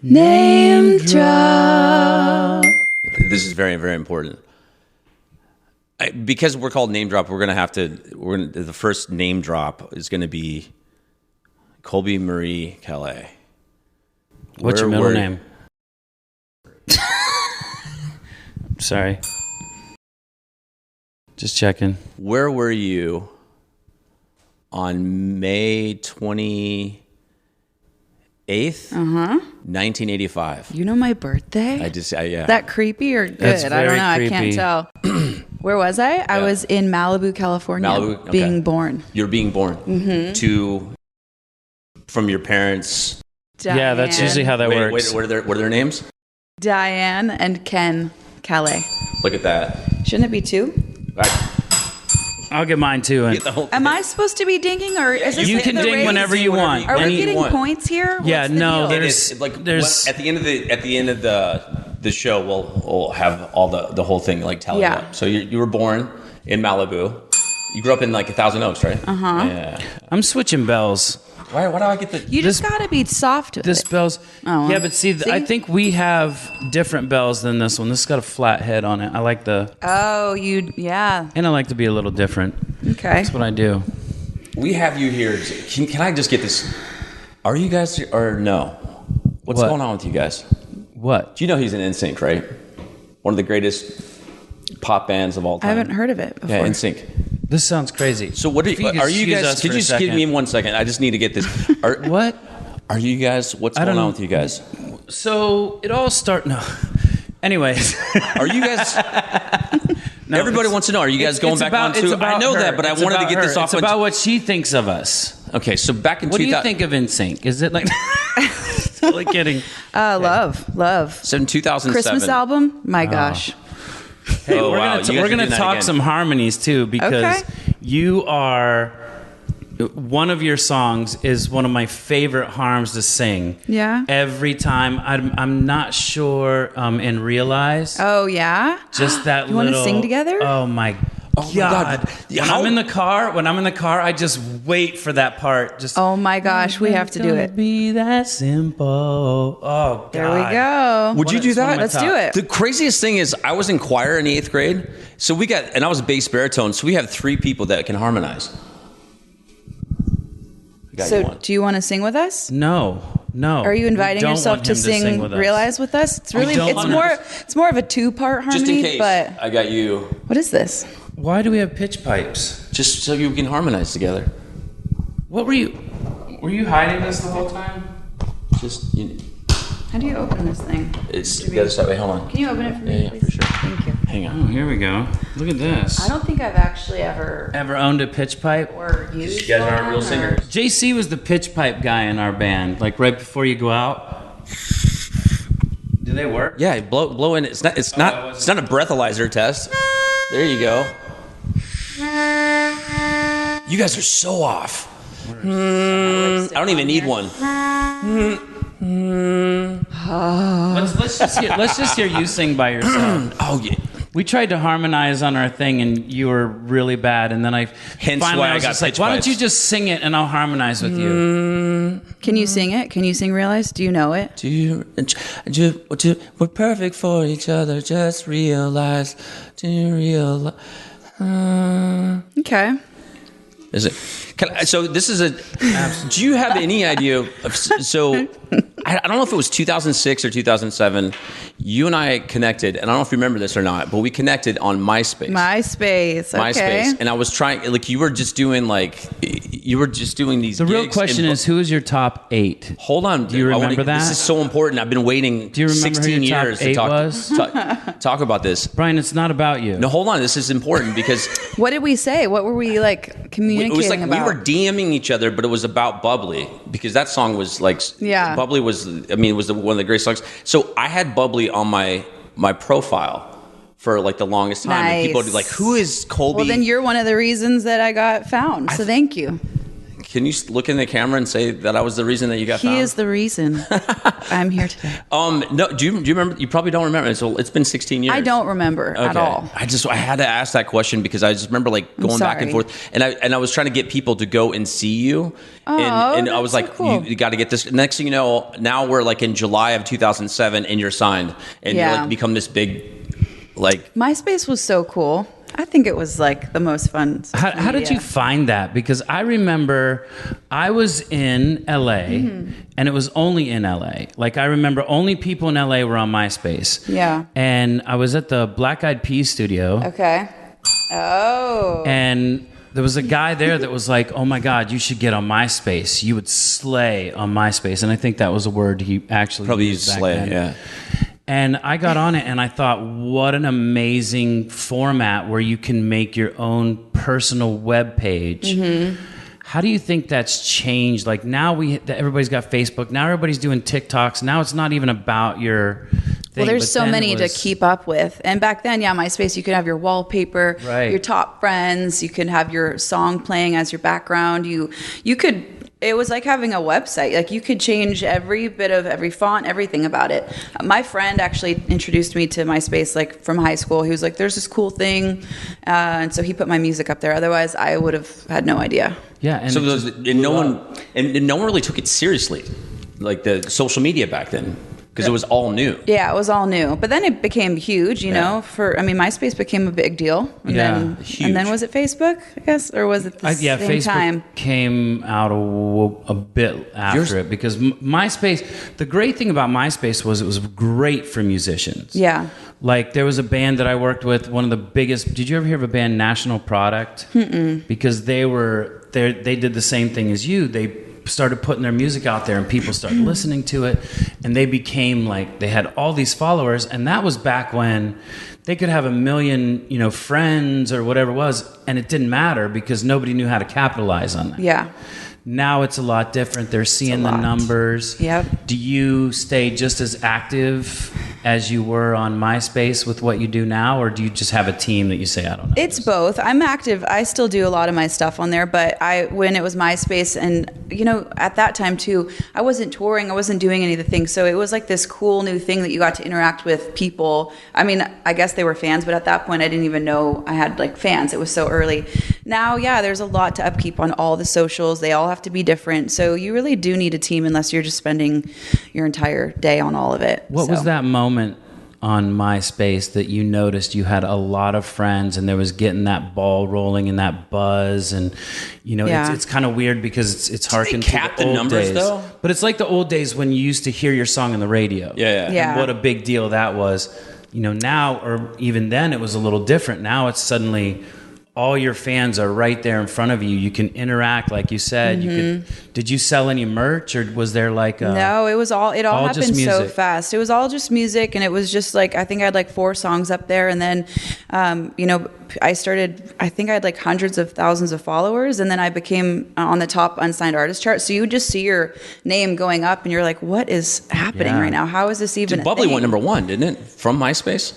Name drop. This is very, very important. Because we're called Name Drop, the first name drop is going to be Colbie Marie Caillat. What's your middle name? Sorry. Just checking. Where were you on May 28th? 1985. You know my birthday? Yeah. That creepy or good? That's I don't know. very I can't creepy. tell. Where was I? I was in Malibu, California. Okay. Being born. You're being born from your parents. Diane. Yeah, that's usually how that works. What are their names? Diane and Ken Caillat. Look at that. Shouldn't it be two? I'll get mine too. And Am I supposed to be dinging, or is this you can the ding race? whenever you want. Are we you getting want. points here? Yeah, What's the no, deal? there's at the end of the show we'll have all the whole thing like tally up. So you were born in Malibu. You grew up in like Thousand Oaks, right? Yeah. I'm switching bells. Why do I get the? You just gotta be soft with This it. bell's. Oh. Yeah, but see, I think we have different bells than this one. This has got a flat head on it. I like Oh, and I like to be a little different. Okay. That's what I do. We have you here. Can I just get this? Are you guys or no? What's What? going on with you guys? What? Do you know he's in NSYNC, right? One of the greatest pop bands of all I time. haven't heard of it before. Yeah, NSYNC. This sounds crazy. So what are If you could you excuse guys? us Could for you a just give second. me 1 second? I just need to get this. What? Are you guys? What's going on with you guys? So it all No. Anyways. Are you guys? No, everybody wants to know. Are you guys going back on to? I know that, but I wanted to get this off. It's about what she thinks of us. Okay, so back in What do 2000, you think of NSYNC? Is it like? Totally kidding. Love. So in 2007, Christmas album? My gosh. Hey, Oh, we're wow. gonna You guys are we're gonna doing that talk again. some harmonies too, because Okay. you are. One of your songs is one of my favorite harms to sing. Yeah. Every time, I'm not sure and realize Oh, yeah? just that. You wanna little. sing together? Oh my Oh my God. When I'm in the car, I just wait for that part. Just Oh, my gosh. We have to do it. Be that simple. Oh God. There we go. Would you do It's one of that? my Let's top. do it. The craziest thing is, I was in choir in 8th grade, so and I was bass baritone, so we have 3 people that can harmonize. I got you So, one. do you want to sing with us? No. Are you inviting We don't yourself want to him sing with us. Realize with us? It's really don't it's want more him it's more of a two-part harmony, Just in case, but I got you, what is this? Why do we have pitch pipes? just so you can harmonize together. What were you? Were you hiding this the whole time? Just How do you open this thing? it's the other side. Wait, hold on. Can you open it for me, Yeah, please? for sure. Thank you. Hang Oh, on. here we go. Look at this. I don't think I've actually ever Ever owned a pitch pipe? or used You guys aren't one, real or- singers. JC was the pitch pipe guy in our band. Like right before you go out. Do they work? Yeah, blow in. It's not a breathalyzer test. There you go. You guys are so off. I don't even need one. Let's just hear you sing by yourself. Oh yeah. We tried to harmonize on our thing, and you were really bad. And then Hence finally why I I was got just like, pitch "Why don't pipes." you just sing it, and I'll harmonize with you?" Can you sing it? Can you sing Realize? Do you know it? We're perfect for each other. Just realize. Do you realize? Okay. Is it? So this is a. Do you have any idea? So I don't know if it was 2006 or 2007. You and I connected, and I don't know if you remember this or not, but we connected on MySpace. MySpace. Okay. MySpace, and I was trying. Like you were just doing these. The real gigs question and- is, who is your top 8? Hold on. Do you remember that? This is so important. I've been waiting. Do you remember 16 who your top years to 8 talk, was? talk about this. Brian, it's not about you. No, hold on. This is important because What did we say? What were we like communicating it was like about? we were DMing each other, but it was about Bubbly because that song was like, Yeah. Bubbly was. I mean, it was one of the great songs. So I had Bubbly on my profile for like the longest time, and people would be like, "Who is Colbie?" Well, then you're one of the reasons that I got found. So thank you. Can you look in the camera and say that I was the reason that you got found? He is the reason I'm here today. No, do you remember? You probably don't remember. It's been 16 years. I don't remember at all. I had to ask that question because I just remember like going back and forth, and I was trying to get people to go and see you, and I was like, cool. you got to get this. Next thing you know, now we're like in July of 2007, and you're signed, and you like become this big, like. MySpace was so cool. I think it was like the most fun. How did you find that? Because I remember I was in LA and it was only in LA. Like I remember only people in LA were on MySpace. Yeah. And I was at the Black Eyed Peas studio. Okay. Oh. And there was a guy there that was like, "Oh my God, you should get on MySpace. You would slay on MySpace." And I think that was a word he actually probably used back slay. then. Yeah. And I got on it and I thought, what an amazing format where you can make your own personal web page. How do you think that's changed? Like now everybody's got Facebook. Now everybody's doing TikToks. Now it's not even about your thing. Well, there's so many to keep up with. And back then, MySpace, you could have your wallpaper, your top friends. You could have your song playing as your background. You could... It was like having a website. Like you could change every bit of every font, everything about it. My friend actually introduced me to MySpace like from high school. He was like, "There's this cool thing," and so he put my music up there. Otherwise, I would have had no idea. Yeah, and so no one really took it seriously, like the social media back then. Because it was all new. Yeah, it was all new. But then it became huge, you know. MySpace became a big deal. And then was it Facebook, I guess? Or was it the same Facebook time? Came out a bit after it. Because MySpace, the great thing about MySpace was it was great for musicians. Yeah. Like there was a band that I worked with, one of the biggest. Did you ever hear of a band, National Product? Because they did the same thing as you. They started putting their music out there and people started listening to it, and they became like, they had all these followers, and that was back when they could have 1 million, friends or whatever it was, and it didn't matter because nobody knew how to capitalize on that. Yeah. Now it's a lot different. They're seeing the numbers. Yep. Do you stay just as active as you were on MySpace with what you do now, or do you just have a team that you say, I don't know? It's both. I'm active. I still do a lot of my stuff on there, but when it was MySpace, and at that time too, I wasn't touring, I wasn't doing any of the things, so it was like this cool new thing that you got to interact with people. I mean, I guess they were fans, but at that point I didn't even know I had like fans. It was so early. Now, there's a lot to upkeep on all the socials. They all have to be different, so you really do need a team unless you're just spending your entire day on all of it. What was that moment on MySpace that you noticed you had a lot of friends and there was getting that ball rolling and that buzz, and it's kind of weird because it's harkened to the old numbers days. though? But it's like the old days when you used to hear your song on the radio. Yeah. And what a big deal that was. Now, or even then, it was a little different. Now it's suddenly all your fans are right there in front of you. You can interact, like you said. Did you sell any merch, or was there like No, it all happened so fast. It was all just music, and it was just like, I think I had like 4 songs up there, and then I think I had like hundreds of thousands of followers, and then I became on the top unsigned artist chart. So you would just see your name going up and you're like, what is happening right now? How is this even Bubbly a thing? went number 1, didn't it? From MySpace?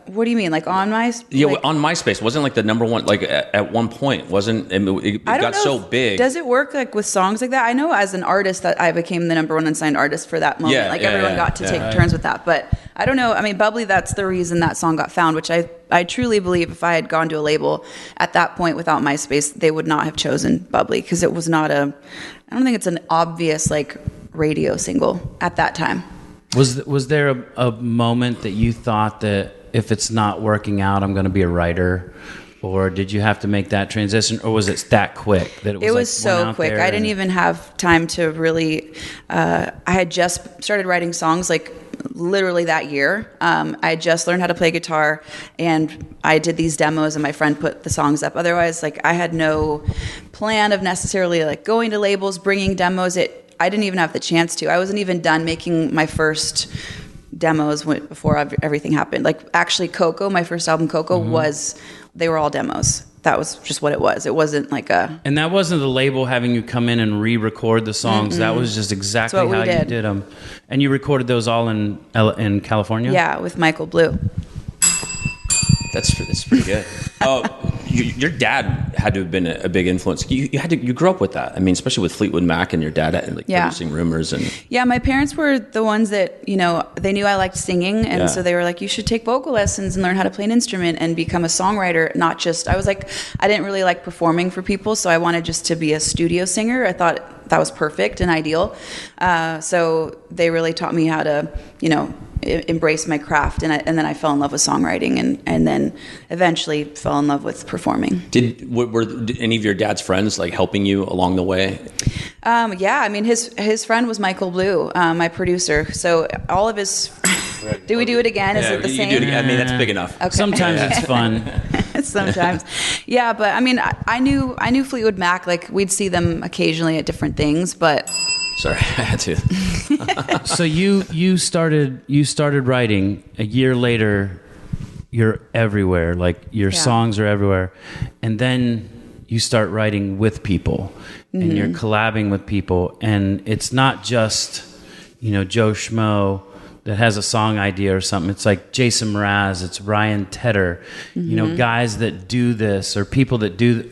What do you mean? Like on MySpace? Yeah, on MySpace. Wasn't like the number 1, like at one point, wasn't it got so big. Does it work like with songs like that? I know as an artist that I became the number 1 unsigned artist for that moment. Everyone got to take turns with that. But I don't know. I mean, Bubbly, that's the reason that song got found, which I truly believe if I had gone to a label at that point without MySpace, they would not have chosen Bubbly, because it was not I don't think it's an obvious like radio single at that time. Was there a moment that you thought that if it's not working out, I'm going to be a writer? Or did you have to make that transition, or was it that quick that it was so quick? I didn't even have time to really. I had just started writing songs like literally that year. I had just learned how to play guitar, and I did these demos, and my friend put the songs up. Otherwise, like I had no plan of necessarily like going to labels, bringing demos. I didn't even have the chance to. I wasn't even done making my first demos before everything happened. Like actually Coco, my first album Coco they were all demos. That was just what it was. It wasn't like And that wasn't the label having you come in and re-record the songs. That was just exactly how you did them. And you recorded those all in California? Yeah, with Michael Blue. That's pretty good. Oh, your dad had to have been a big influence. You grew up with that. I mean, especially with Fleetwood Mac and your dad like producing Rumors and. Yeah, my parents were the ones that they knew I liked singing, and so they were like, you should take vocal lessons and learn how to play an instrument and become a songwriter. Not just I was like, I didn't really like performing for people, so I wanted just to be a studio singer. I thought that was perfect and ideal. So they really taught me how to embrace my craft, and then I fell in love with songwriting, and then eventually fell in love with performing. Were any of your dad's friends like helping you along the way? Yeah, I mean his friend was Michael Blue, my producer. So all of his. Do we do it again? Is it the same? You do it again. I mean, that's big enough. Okay. Sometimes it's fun. Sometimes, yeah. But I mean, I knew Fleetwood Mac. Like we'd see them occasionally at different things, but. Sorry, I had to. So you started writing. A year later, you're everywhere. Like your songs are everywhere, and then you start writing with people, and you're collabing with people, and it's not just Joe Schmo that has a song idea or something. It's like Jason Mraz, it's Ryan Tedder, guys that do this or people that do.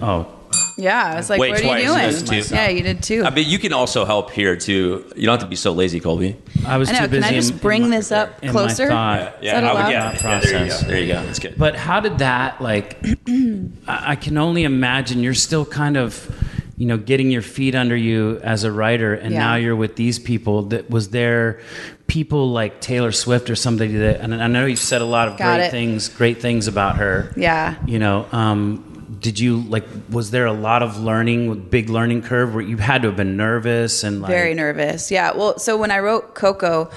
Yeah, I was like, what are you doing? Yeah, you did too. I mean, you can also help here too. You don't have to be so lazy, Colby. I was too busy. Can I just bring this up closer? There you go. That's good. But how did that I can only imagine you're still kind of, getting your feet under you as a writer, and now you're with these people. Was there people like Taylor Swift or somebody that? And I know you've said a lot of great things about her. Yeah. Did you was there a lot of big learning curve where you had to have been nervous and very nervous? Yeah. Well, so when I wrote Coco,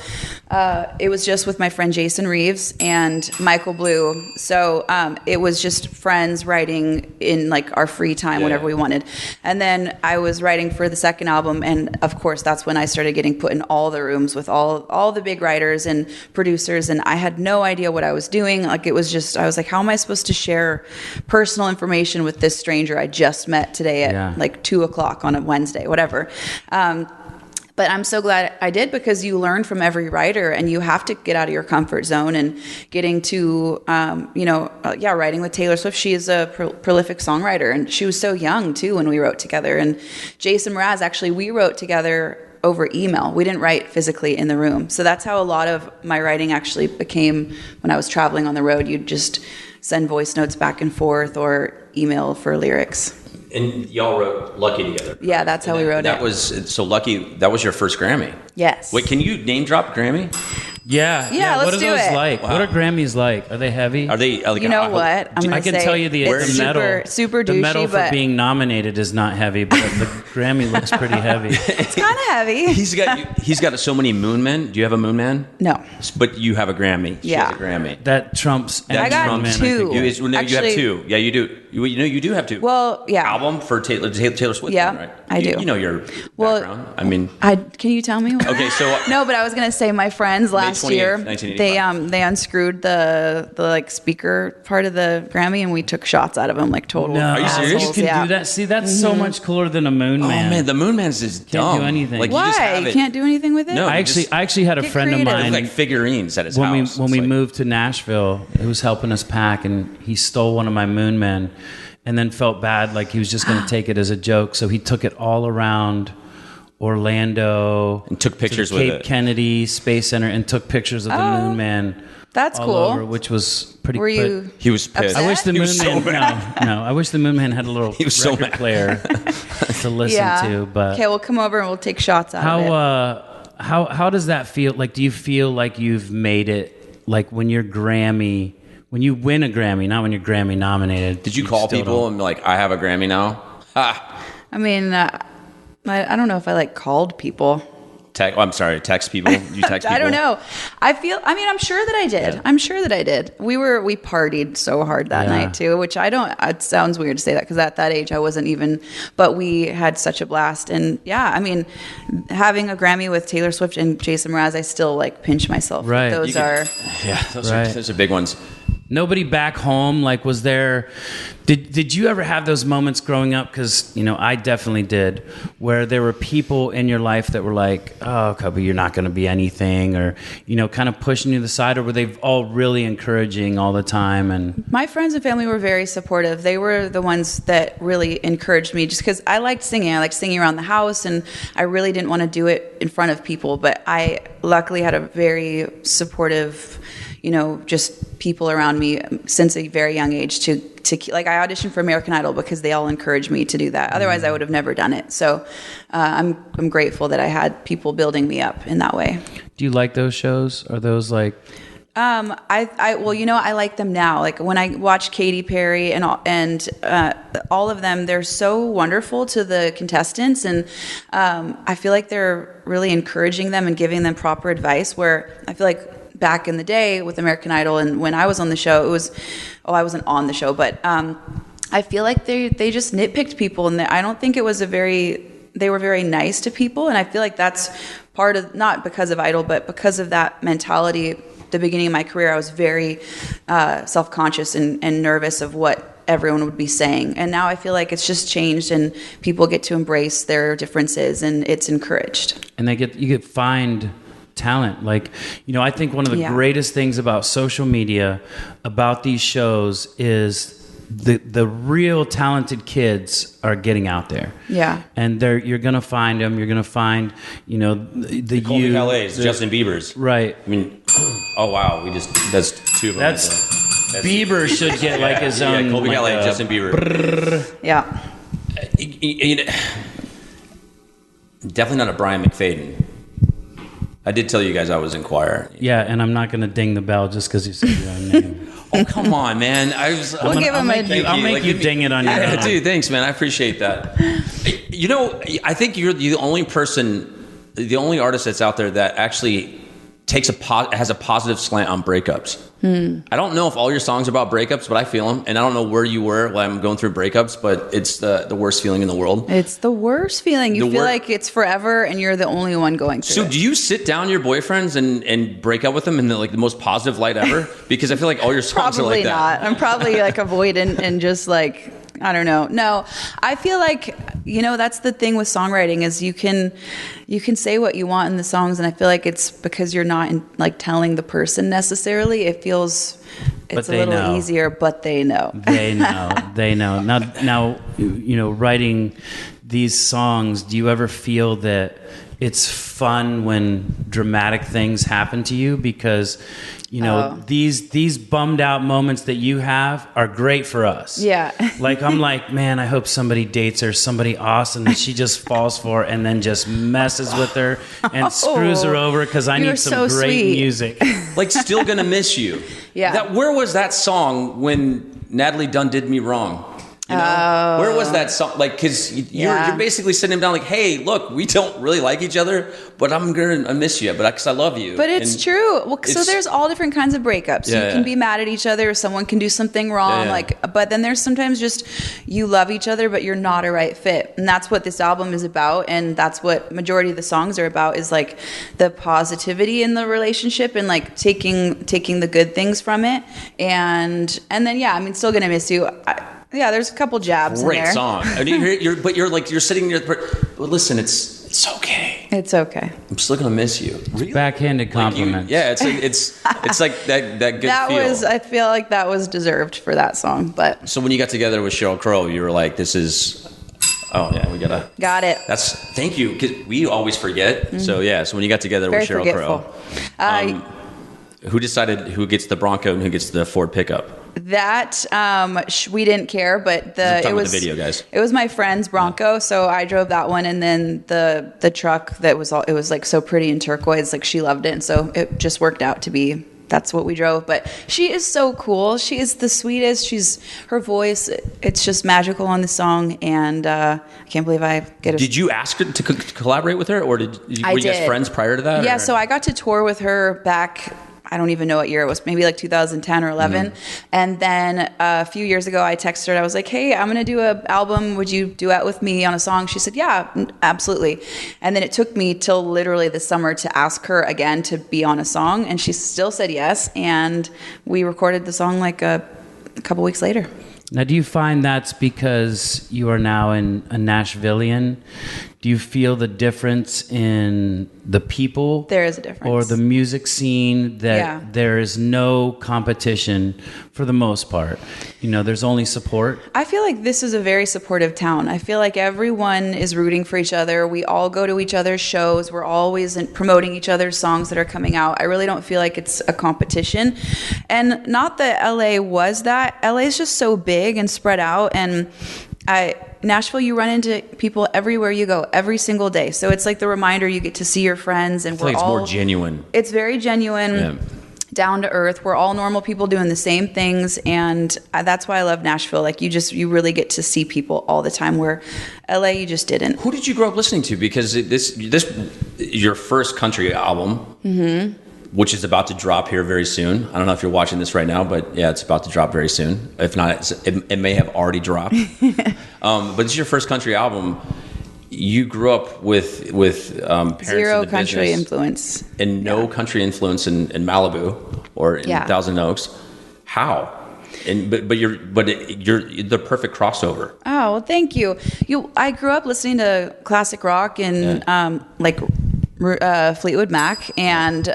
it was just with my friend Jason Reeves and Michael Blue. So it was just friends writing in our free time whenever we wanted. And then I was writing for the second album, and of course that's when I started getting put in all the rooms with all the big writers and producers, and I had no idea what I was doing. It was just, I was like, how am I supposed to share personal information with this stranger I just met today at 2:00 on a Wednesday, whatever. But I'm so glad I did, because you learn from every writer, and you have to get out of your comfort zone. And getting to, writing with Taylor Swift, she is a prolific songwriter, and she was so young too when we wrote together. And Jason Mraz, actually, we wrote together over email. We didn't write physically in the room. So that's how a lot of my writing actually became when I was traveling on the road. You'd just send voice notes back and forth or email for lyrics. And y'all wrote Lucky together. Yeah, that's how we wrote it. So Lucky, that was your first Grammy. Yes. Wait, can you name drop Grammy? Yeah. Let's do it. What are those like? Wow. What are Grammys like? Are they heavy? Are they? You know what? I can tell you the medal. Super douchey, the medal for being nominated is not heavy, but the Grammy looks pretty heavy. It's kind of heavy. He's got so many Moon Men. Do you have a Moon Man? No. But you have a Grammy. She has a Grammy. That trumps. I got Trumps. two. You have two. Yeah, you do. You do have two. Well, yeah. Album for Taylor Swift. Yeah, right? I do. You know your background. I mean, can you tell me? Okay, so no, but I was gonna say my friends last year, they unscrewed the speaker part of the Grammy, and we took shots out of them like total. No, are you serious? You can do that. See, that's so much cooler than a Moon Man. Oh man, the Moon Man's just dumb. Can't do anything. Why? You can't do anything with it? No, I actually had a friend of mine. Like figurines at his house. When we moved to Nashville, he was helping us pack, and he stole one of my Moon Men, and then felt bad, like he was just going to take it as a joke. So he took it all around Orlando and took pictures with Cape Kennedy Space Center, and took pictures of the Moon Man. That's all cool. Over, which was pretty. Were you? He was pissed. I wish the Moon Man. No. I wish the Moon Man had a little record player to listen to. But okay, we'll come over and we'll take shots out of it. How does that feel? Like, do you feel like you've made it? Like when you're Grammy. When you win a Grammy, not when you're Grammy nominated. Did you call people and be like, I have a Grammy now? I mean, I don't know if I called people. Text people. You text people? I don't know. I'm sure that I did. Yeah. I'm sure that I did. We partied so hard that night too, which it sounds weird to say that, because at that age I wasn't even, but we had such a blast. And having a Grammy with Taylor Swift and Jason Mraz, I still pinch myself. Right. Those are big ones. Nobody back home, like, was there... Did you ever have those moments growing up? Because, I definitely did, where there were people in your life that were like, oh, Colbie, you're not going to be anything, or, kind of pushing you to the side, or were they all really encouraging all the time? And my friends and family were very supportive. They were the ones that really encouraged me, just because I liked singing. I liked singing around the house, and I really didn't want to do it in front of people. But I luckily had a very supportive, just people around me since a very young age to like, I auditioned for American Idol because they all encouraged me to do that. Otherwise, I would have never done it. So I'm grateful that I had people building me up in that way. Do you like those shows? Are those like... I like them now. Like when I watch Katy Perry and all of them, they're so wonderful to the contestants, and I feel like they're really encouraging them and giving them proper advice. Where I feel like back in the day with American Idol and when I was on the show, I wasn't on the show, but I feel like they just nitpicked people, and I don't think it was they were very nice to people, and I feel like that's part of, not because of Idol, but because of that mentality. The beginning of my career, I was very self-conscious and nervous of what everyone would be saying. And now I feel like it's just changed, and people get to embrace their differences, and it's encouraged. And you get find talent. Like, I think one of the greatest things about social media, about these shows, is the real talented kids are getting out there. Yeah. And you're going to find them. You're going to find, the Colbie Caillat's, Justin Bieber's. Right. I mean, oh wow, that's two of them. That's Bieber should get like his own. Yeah, Colbie Caillat, Justin Bieber. Yeah. Definitely not a Brian McFayden. I did tell you guys I was in choir. Yeah, and I'm not going to ding the bell just because you said your own name. Oh, come on, man. I'll make you ding it on your own. Dude, thanks, man. I appreciate that. I think you're the only artist that's out there that actually has a positive slant on breakups. I don't know if all your songs are about breakups, but I feel them. And I don't know where you were while I'm going through breakups, but it's the worst feeling in the world. It's the worst feeling. You feel like it's forever and you're the only one going through it. So do you sit down your boyfriends and break up with them in the most positive light ever? Because I feel like all your songs are like that. Probably not. I'm probably like avoidant and just like, I don't know. No, I feel like, that's the thing with songwriting is you can say what you want in the songs. And I feel like it's because you're not telling the person necessarily. It feels it's a little easier, but they know. They know. Now, writing these songs, do you ever feel that it's fun when dramatic things happen to you? Because these bummed out moments that you have are great for us. Yeah. Like, I'm like, man, I hope somebody dates her, somebody awesome that she just falls for and then just messes with her and screws her over because I need some great music. Like, Still Gonna Miss You. Yeah. Where was that song when Natalie Dunn did me wrong? Where was that song? Like, because you're basically sitting him down like, hey, look, we don't really like each other, but I'm going to miss you, because I love you. But it's true. Well, so there's all different kinds of breakups. You can be mad at each other, or someone can do something wrong. But then there's sometimes just you love each other, but you're not a right fit. And that's what this album is about. And that's what majority of the songs are about, is like the positivity in the relationship and like taking the good things from it. And then, Still Gonna Miss You. There's a couple jabs in there. Great song. You're sitting there. But listen, it's okay. It's okay. I'm still gonna miss you. Really? Backhanded compliments. It's like that good feel. I feel like that was deserved for that song. But so when you got together with Sheryl Crow, you were like, "This is." Oh yeah, we got it. Thank you, because we always forget. Mm-hmm. So when you got together with Sheryl Crow, who decided who gets the Bronco and who gets the Ford pickup? That we didn't care, but it was the video, guys. It was my friend's Bronco, so I drove that one, and then the truck it was like so pretty in turquoise, like she loved it, and so it just worked out to be. That's what we drove. But she is so cool. She is the sweetest. Her voice, it's just magical on the song. And I can't believe I get it. Did you ask her to collaborate with her, or were you guys friends prior to that? Yeah, so I got to tour with her back I don't even know what year it was, maybe like 2010 or 11. And then a few years ago, I texted her. I was like, hey, I'm going to do an album. Would you duet with me on a song? She said, yeah, absolutely. And then it took me till literally this summer to ask her again to be on a song. And she still said yes. And we recorded the song like a couple weeks later. Now, do you find that's because you are now a Nashvilleian? Do you feel the difference in the people? There is a difference. Or the music scene that there is no competition for the most part? You know, there's only support? I feel like this is a very supportive town. I feel like everyone is rooting for each other. We all go to each other's shows. We're always promoting each other's songs that are coming out. I really don't feel like it's a competition. And not that LA was that. LA is just so big and spread out. And Nashville, you run into people everywhere you go, every single day. So it's like the reminder you get to see your friends, and it's more genuine. It's very genuine, down to earth. We're all normal people doing the same things, and that's why I love Nashville. Like you really get to see people all the time. Where LA, you just didn't. Who did you grow up listening to? Because this your first country album. Which is about to drop here very soon. I don't know if you're watching this right now, but yeah, it's about to drop very soon. If not, it may have already dropped. But it's your first country album. You grew up with parents zero in the country business influence, and no country influence in Malibu or in Thousand Oaks. How? But you're the perfect crossover. Oh, well, thank you. I grew up listening to classic rock and like Fleetwood Mac and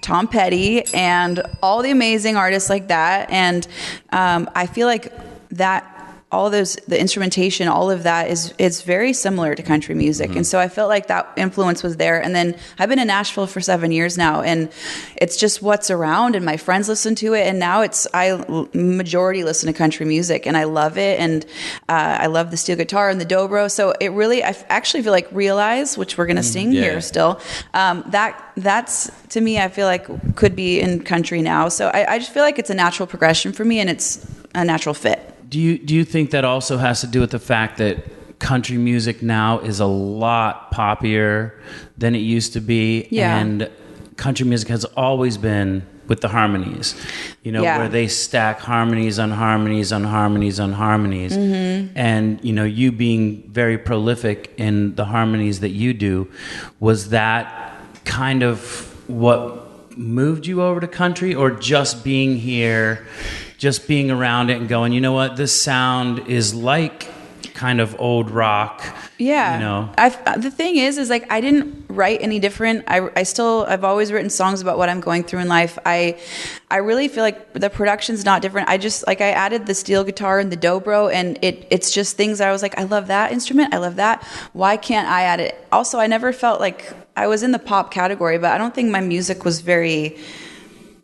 Tom Petty and all the amazing artists like that. And I feel like that all those, the instrumentation, all of that is very similar to country music. And so I felt like that influence was there. And then I've been in Nashville for 7 years now, and it's just what's around, and my friends listen to it. And now I majority listen to country music, and I love it. And I love the steel guitar and the dobro. So it really, I actually feel like Realize, which we're going to sing here still, that's, to me, I feel like could be in country now. So I just feel like it's a natural progression for me, and it's a natural fit. Do you think that also has to do with the fact that country music now is a lot poppier than it used to be? Yeah. And country music has always been with the harmonies, where they stack harmonies on harmonies on harmonies on harmonies. And, you being very prolific in the harmonies that you do, was that kind of what moved you over to country, or just being here, just being around it and going, you know what, this sound is like kind of old rock. Yeah. The thing is like, I didn't write any different. I've always written songs about what I'm going through in life. I really feel like the production's not different. I added the steel guitar and the dobro, and it's just things I was like, I love that instrument. I love that. Why can't I add it? Also, I never felt like I was in the pop category, but I don't think my music was very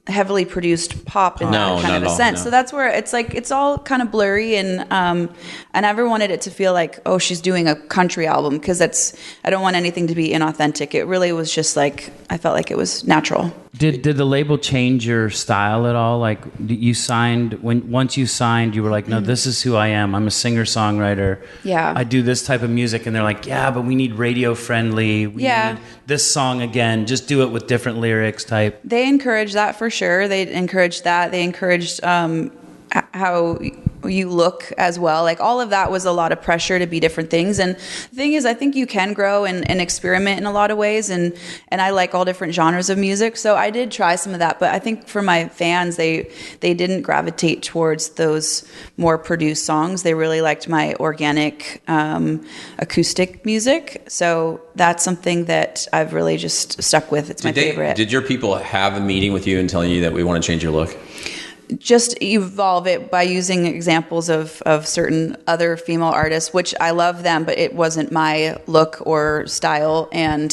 heavily produced pop in that kind of a sense. No. So that's where it's like, it's all kind of blurry, and I never wanted it to feel like, oh, she's doing a country album, because I don't want anything to be inauthentic. It really was just like, I felt like it was natural. Did the label change your style at all? Like, once you signed, you were like, no, this is who I am. I'm a singer-songwriter. Yeah. I do this type of music. And they're like, yeah, but we need radio friendly. We need this song again. Just do it with different lyrics type. They encouraged that for sure. They encouraged that. They encouraged how you look as well. Like, all of that was a lot of pressure to be different things. And the thing is, I think you can grow and experiment in a lot of ways. And I like all different genres of music. So I did try some of that. But I think for my fans, they didn't gravitate towards those more produced songs. They really liked my organic acoustic music. So that's something that I've really just stuck with. It's my favorite. Did your people have a meeting with you and telling you that we want to change your look? Just evolve it by using examples of certain other female artists, which I love them, but it wasn't my look or style. And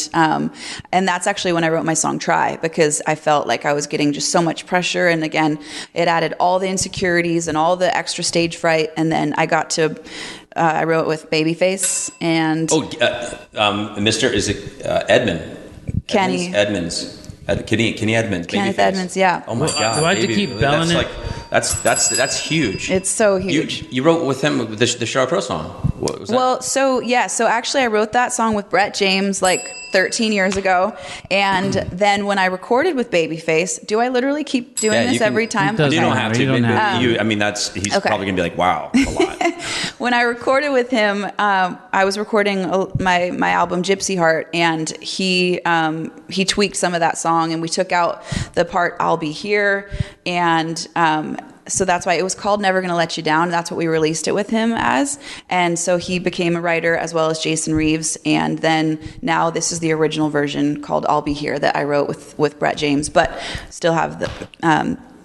that's actually when I wrote my song Try, because I felt like I was getting just so much pressure. And again, it added all the insecurities and all the extra stage fright. And then I got to, I wrote it with Babyface and... Mr. Is it Edmund? Kenny. Edmonds. Kenny Edmonds. Kenneth Edmonds, yeah. Oh my God. Do I have to keep belling it? That's huge. It's so huge. You wrote with him the Sheryl Crow song. What was that? Well, so actually I wrote that song with Brett James like 13 years ago, and then when I recorded with Babyface, do I literally keep doing this every time? Doesn't You don't matter. have to. You don't have to. I mean, he's probably gonna be like, wow, a lot. When I recorded with him, I was recording my album Gypsy Heart, and he tweaked some of that song, and we took out the part "I'll Be Here," and so that's why it was called Never Gonna Let You Down. That's what we released it with him as. And so he became a writer as well as Jason Reeves. And then now this is the original version called I'll Be Here that I wrote with Brett James, but still have the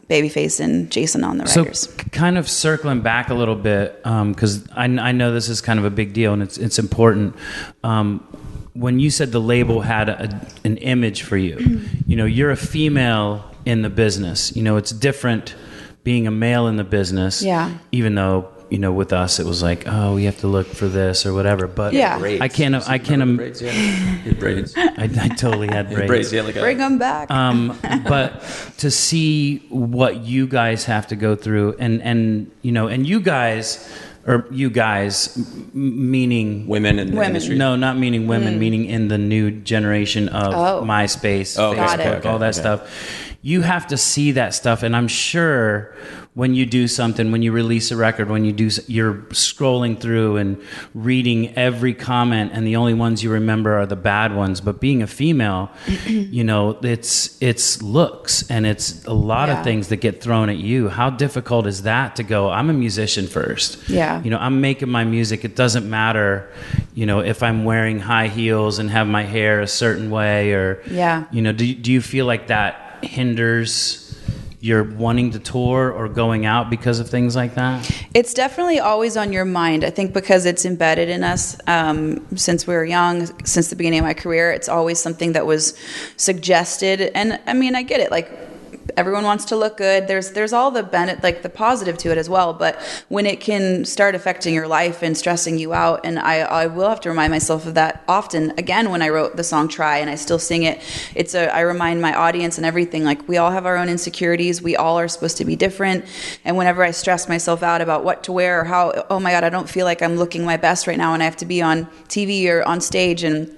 Babyface and Jason on the writers. So kind of circling back a little bit, because I know this is kind of a big deal and it's important. When you said the label had an image for you, you're a female in the business. It's different being a male in the business, even though with us it was like, oh, we have to look for this or whatever. But I can't. Braids, yeah. His braids. I totally had braids. Bring them back. But to see what you guys have to go through, and you guys. Or you guys, meaning women in the industry? No, not meaning women, meaning in the new generation of MySpace, Facebook, all that stuff. You have to see that stuff, and I'm sure when you do something, when you release a record, you're scrolling through and reading every comment, and the only ones you remember are the bad ones. But being a female, it's looks, and it's a lot of things that get thrown at you. How difficult is that to go, I'm a musician first. Yeah. I'm making my music. It doesn't matter, if I'm wearing high heels and have my hair a certain way, or do you feel like that hinders your wanting to tour or going out because of things like that? It's definitely always on your mind. I think because it's embedded in us since we were young, since the beginning of my career. It's always something that was suggested. And I mean, I get it. Like, everyone wants to look good. There's all the benefit, like the positive to it as well. But when it can start affecting your life and stressing you out, and I will have to remind myself of that often. Again, when I wrote the song "Try" and I still sing it, I remind my audience and everything, like, we all have our own insecurities. We all are supposed to be different. And whenever I stress myself out about what to wear or how, oh my God, I don't feel like I'm looking my best right now, and I have to be on TV or on stage, and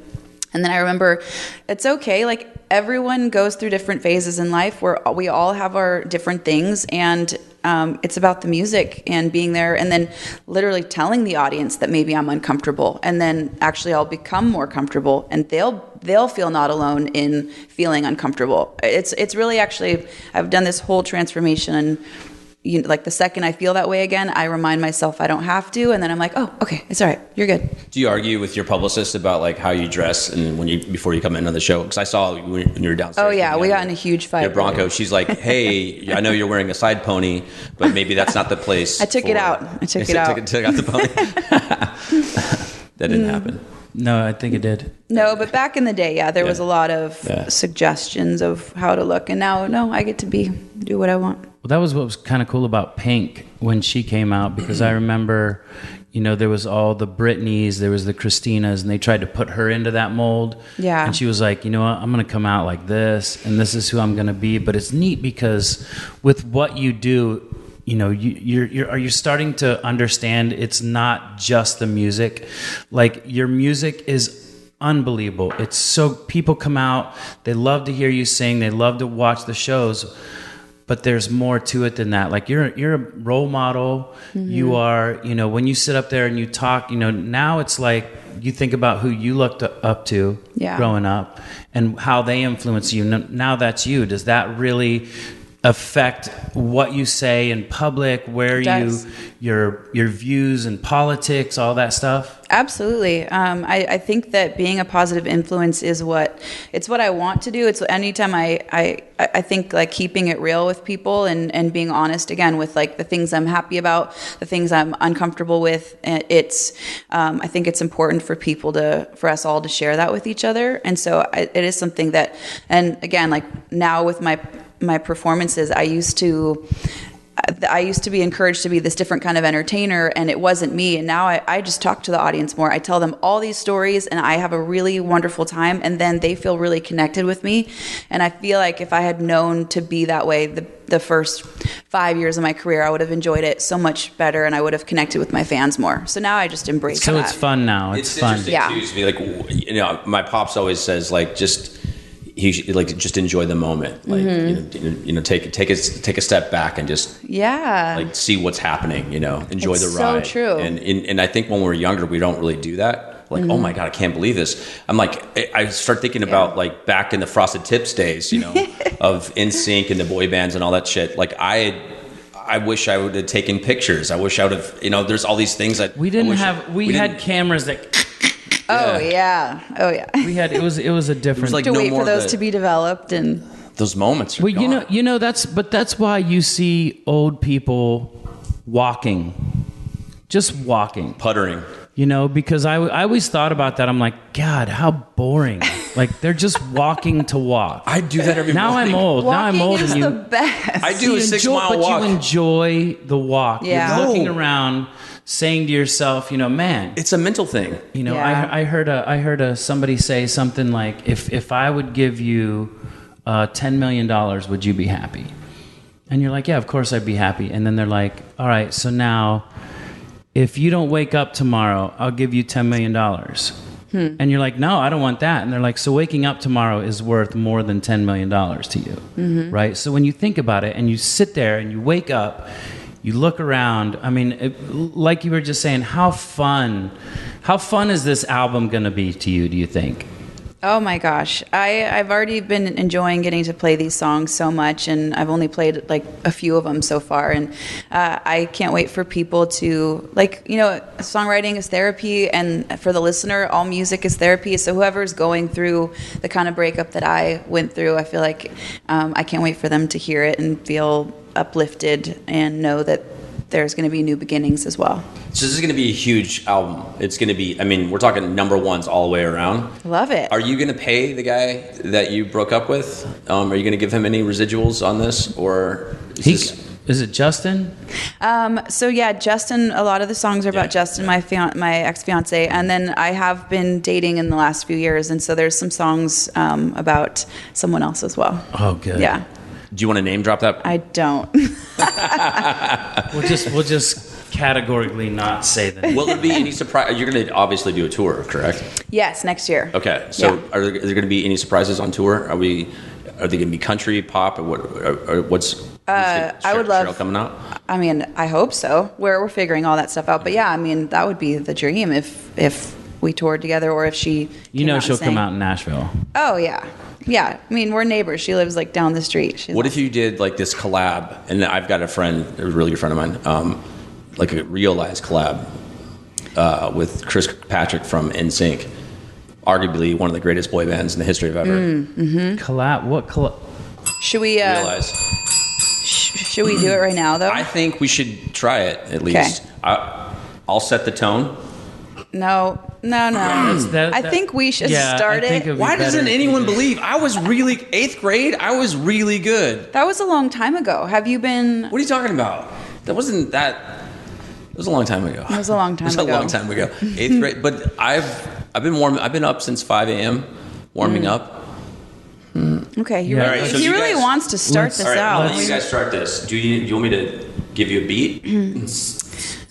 then I remember, it's okay. Like, everyone goes through different phases in life where we all have our different things, and it's about the music and being there, and then literally telling the audience that maybe I'm uncomfortable, and then actually I'll become more comfortable, and they'll feel not alone in feeling uncomfortable. It's really, actually, I've done this whole transformation, and like the second I feel that way again, I remind myself I don't have to, and then I'm like, oh, okay, it's all right, you're good. Do you argue with your publicist about like how you dress and before you come in on the show? Because I saw when you were downstairs. Oh yeah, we got in a huge fight. Your Bronco. She's like, hey, I know you're wearing a side pony, but maybe that's not the place. I took it out. Took out the pony. That didn't happen. No, I think it did. No, but back in the day, there was a lot of suggestions of how to look, and now, no, I get to do what I want. Well, that was what was kind of cool about Pink when she came out, because I remember, there was all the Britneys, there was the Christinas, and they tried to put her into that mold. Yeah. And she was like, what, I'm going to come out like this, and this is who I'm going to be. But it's neat because with what you do, you're starting to understand it's not just the music. Like, your music is unbelievable. It's so, people come out, they love to hear you sing, they love to watch the shows. But there's more to it than that. Like, you're a role model. Mm-hmm. You are, when you sit up there and you talk, now it's like you think about who you looked up to growing up and how they influence you. Now that's you. Does that really affect what you say in public, where your views and politics, all that stuff? Absolutely. I think that being a positive influence is what I want to do. It's anytime I think, like, keeping it real with people and being honest again with, like, the things I'm happy about, the things I'm uncomfortable with. I think it's important for for us all to share that with each other. And so it is something that, and again, like, now with my performances, I used to be encouraged to be this different kind of entertainer, and it wasn't me. And now I just talk to the audience more. I tell them all these stories, and I have a really wonderful time, and then they feel really connected with me. And I feel like if I had known to be that way the first 5 years of my career, I would have enjoyed it so much better, and I would have connected with my fans more. So now I just embrace So that. it's fun now. It's fun. Interesting Yeah. too, to me, like, you know, my pops always says, like, just enjoy the moment, like, you know, take a step back and just like see what's happening, you know, enjoy It's the ride. so true. And I think when we're younger, we don't really do that. Like, oh my God, I can't believe this. I'm like, I start thinking about like back in the Frosted Tips days, you know, of NSYNC and the boy bands and all that shit. Like I wish I would have taken pictures. I wish I would have, you know, there's all these things that We didn't have. We had cameras that. Oh yeah. We had. It was a different. It was like To no wait more for those the- to be developed and. those moments. Are Well, gone. you know that's why you see old people walking, just walking. Puttering. You know, because I always thought about that. I'm like, God, how boring. Like they're just walking to walk. I do that every Now morning. I'm old. Now I'm Walking old, is and the you. best. I do a 6-mile walk. But you enjoy the walk. Yeah. You're looking No. around, saying to yourself, you know, man. It's a mental thing. You know, Yeah. I heard somebody say something like, if I would give you $10 million, would you be happy? And you're like, yeah, of course I'd be happy. And then they're like, all right, so now, if you don't wake up tomorrow, I'll give you $10 million. And you're like, no, I don't want that. And they're like, so waking up tomorrow is worth more than $10 million to you, right? So when you think about it and you sit there and you wake up, you look around, I mean, like you were just saying, how fun is this album going to be to you, do you think? Oh my gosh. I've already been enjoying getting to play these songs so much, and I've only played like a few of them so far. And I can't wait for people to, like, you know, songwriting is therapy, and for the listener, all music is therapy. So whoever's going through the kind of breakup that I went through, I feel like I can't wait for them to hear it and feel uplifted and know that there's going to be new beginnings as well. So this is going to be a huge album. It's going to be, I mean, we're talking number ones all the way around. Love it. Are you going to pay the guy that you broke up with? Are you going to give him any residuals on this, or Is it Justin? So yeah, Justin, a lot of the songs are about Justin, my ex-fiance, and then I have been dating in the last few years, and so there's some songs about someone else as well. Oh, good. Yeah. Do you want to name drop that? I don't. Oh. We'll just categorically not say the name. Will there be any surprise? You're going to obviously do a tour, correct? Yes, next year. Okay. So Yeah. are there going to be any surprises on tour? Are they going to be country, pop, or what? Or what's? I would love- Cheryl coming out. I mean, I hope so. We're figuring all that stuff out. But yeah, I mean, that would be the dream if we toured together, or if she. You know came she'll and come sang. out in Nashville. Oh yeah, yeah. I mean, we're neighbors. She lives like down the street. She's What if you did like this collab? And I've got a friend, a really good friend of mine, like a realized collab with Kirkpatrick from NSYNC, arguably one of the greatest boy bands in the history of ever. Collab? What collab? Should we? Realize. Should we do it right now though? I think we should try it at least. I'll set the tone. No. I think we should start it. Why doesn't anyone believe? I was really 8th grade. I was really good. That was a long time ago. Have you been? What are you talking about? That wasn't that. It was a long time ago. It was a long time ago. It was a long time ago. 8th grade. But I've been warm. I've been up since 5 a.m. warming up. Okay, Yeah. All right, if so he you really guys- wants to start this All right, out. I'll let you guys start this. Do you want me to give you a beat?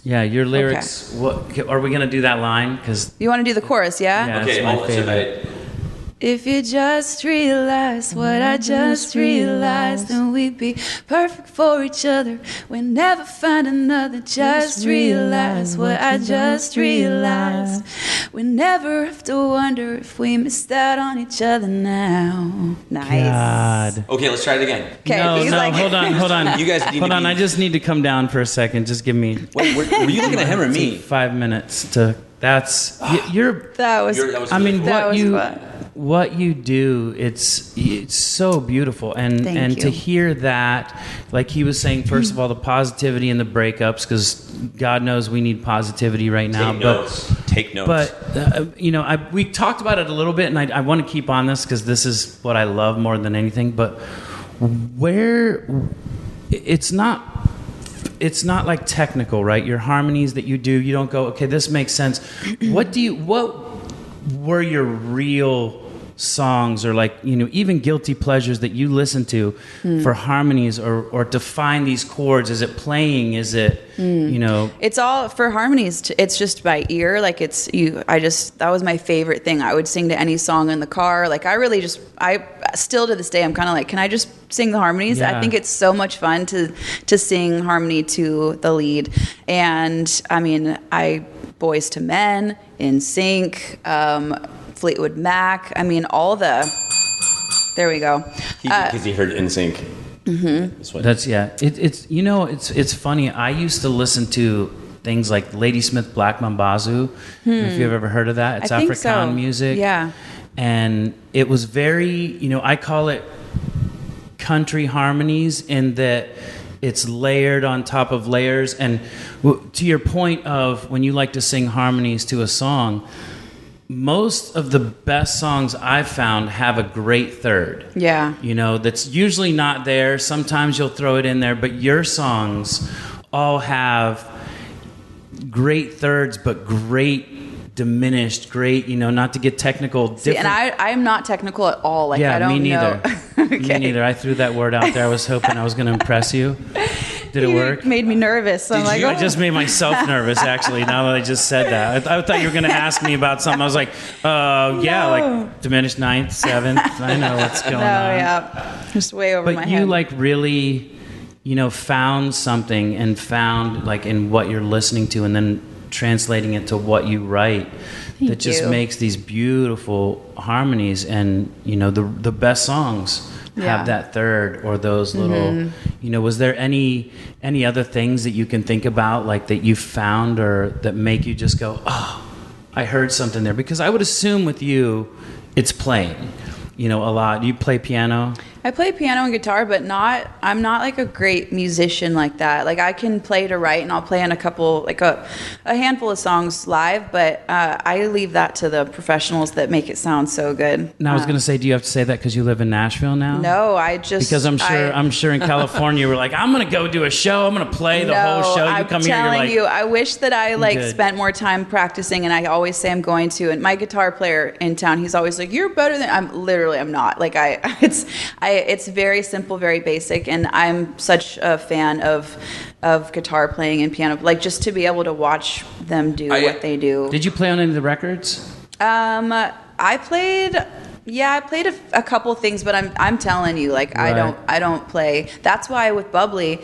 Yeah, your lyrics. What are we gonna do that line? Because You want to do the chorus, yeah? Yeah. Okay, That's my hold on, so favorite. If you just realize what I just realized, then we'd be perfect for each other. We'll never find another. Just realize what I just realized. We never have to wonder if we missed out on each other now. Nice. God. Okay, let's try it again. Okay, No, he's like, hold on. You guys need Hold to on, be- I just need to come down for a second. Just give me Wait, were you looking at him or me? 5 minutes to. That's you're. that was. That was I mean, really That what was you fun. what you do, it's so beautiful, and Thank to you. hear that, like he was saying, first of all, the positivity in the breakups, because God knows we need positivity right now. Take notes. Take notes. But you know, we talked about it a little bit, and I want to keep on this because this is what I love more than anything. But where it's not like technical, right? Your harmonies that you do, you don't go, okay, this makes sense. What were your real songs, or like, you know, even guilty pleasures that you listen to for harmonies, or to find these chords? Is it playing? Is it, you know? It's all for harmonies. It's just by ear. Like that was my favorite thing. I would sing to any song in the car. Like I still to this day, I'm kind of like, can I just sing the harmonies? Yeah. I think it's so much fun to sing harmony to the lead. And I mean, Boys to Men, NSYNC, Fleetwood Mac. I mean, there we go. Because he heard NSYNC. Mm-hmm. That's, yeah. It's you know, it's funny. I used to listen to things like Ladysmith Black Mambazo. If you've ever heard of that, it's I think Afrikaan so. music. Yeah. And it was very, you know, I call it country harmonies, in that it's layered on top of layers. And to your point of when you like to sing harmonies to a song, most of the best songs I've found have a great third. Yeah. You know, that's usually not there. Sometimes you'll throw it in there, but your songs all have great thirds, but great diminished, great, you know, not to get technical. See, and I'm not technical at all. Like, yeah, I don't me neither. know. Okay. Me neither. I threw that word out there. I was hoping I was going to impress you. Did it work? You made me nervous. So I'm like, I just made myself nervous, actually, now that I just said that. I thought you were going to ask me about something. I was like, yeah, like diminished ninth, seventh. I know what's going on. Yeah. Just way over my But head. you like really, you know, found something, and found like in what you're listening to, and then translating it to what you write. That just makes these beautiful harmonies. And, you know, the best songs have that third, or those little, you know. Was there any other things that you can think about, like that you found, or that make you just go, oh, I heard something there? Because I would assume with you, it's playing, you know, a lot. Do you play piano? I play piano and guitar, but I'm not like a great musician like that. Like, I can play to write, and I'll play on a couple, like a handful of songs live, but I leave that to the professionals that make it sound so good. Now, I was going to say, do you have to say that because you live in Nashville now? No, I just... Because I'm sure in California, we're like, I'm going to go do a show. I'm going to play the whole show. You come here, you're like... I'm telling you, I wish that I spent more time practicing, and I always say I'm going to. And my guitar player in town, he's always like, you're better than... I'm not. Like, it's very simple, very basic, and I'm such a fan of guitar playing and piano. Like, just to be able to watch them do what they do. Did you play on any of the records? I played a couple things, but I'm telling you, like, right. I don't play. That's why with Bubbly,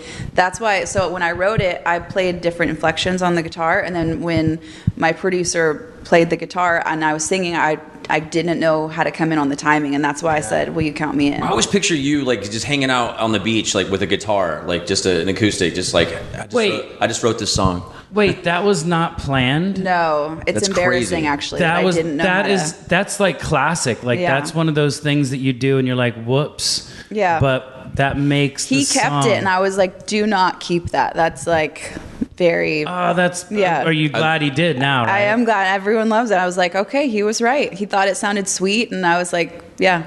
so when I wrote it, I played different inflections on the guitar, and then when my producer played the guitar and I was singing, I didn't know how to come in on the timing, and that's why I said, will you count me in? I always picture you like just hanging out on the beach, like with a guitar, like just an acoustic, just like, I just wrote this song. Wait, that was not planned? No, it's embarrassing, actually. I didn't know that's like classic. Like, that's one of those things that you do and you're like, whoops. Yeah. But that makes He kept it, and I was like, do not keep that. That's like... very... Oh, that's... Yeah. Are you glad he did now, right? I am glad. Everyone loves it. I was like, okay, he was right. He thought it sounded sweet, and I was like, yeah.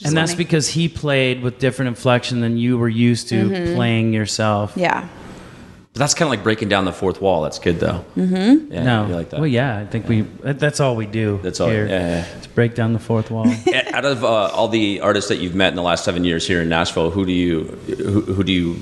And that's because he played with different inflection than you were used to playing yourself. Yeah. But that's kind of like breaking down the fourth wall. That's good, though. Mm-hmm. Yeah, no. You like that? Well, yeah, I think that's all we do. That's all. Here. Yeah. To break down the fourth wall. Out of all the artists that you've met in the last 7 years here in Nashville, who do you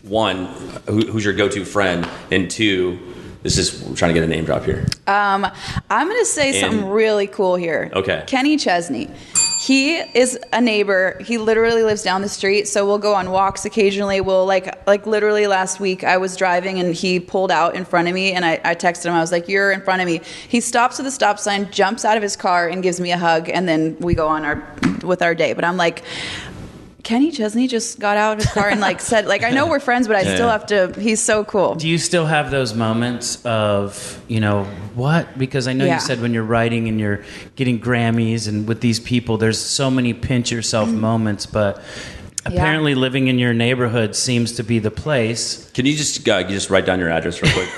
one, who's your go-to friend, and two, we're trying to get a name drop here. I'm going to say something really cool here. Okay. Kenny Chesney. He is a neighbor. He literally lives down the street, so we'll go on walks occasionally. We'll like literally last week I was driving and he pulled out in front of me, and I texted him. I was like, you're in front of me. He stops at the stop sign, jumps out of his car, and gives me a hug, and then we go on with our day. But I'm like, Kenny Chesney just got out of his car and like said, like, I know we're friends, but I still have to, he's so cool. Do you still have those moments of, you know, what? Because I know you said when you're writing and you're getting Grammys and with these people, there's so many pinch yourself moments, but apparently living in your neighborhood seems to be the place. Can you just write down your address real quick?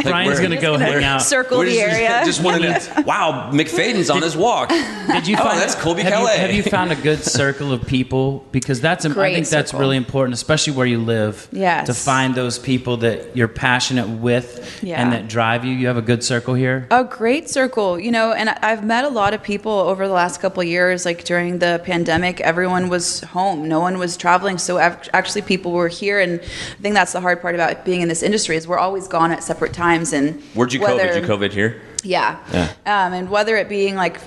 Brian's going to go hang out. Circle the area. Just wanted to. Wow, McFayden's on his walk. Did you find that's Colbie Caillat. Have you found a good circle of people? Because I think that's really important, especially where you live. Yes. To find those people that you're passionate with and that drive you. You have a good circle here? A great circle, and I've met a lot of people over the last couple of years. Like during the pandemic, everyone was home. No one was traveling. So actually people were here. And I think that's the hard part about being in this industry is we're always gone at separate times. And where'd you COVID? Did you COVID here? Yeah. And whether it being like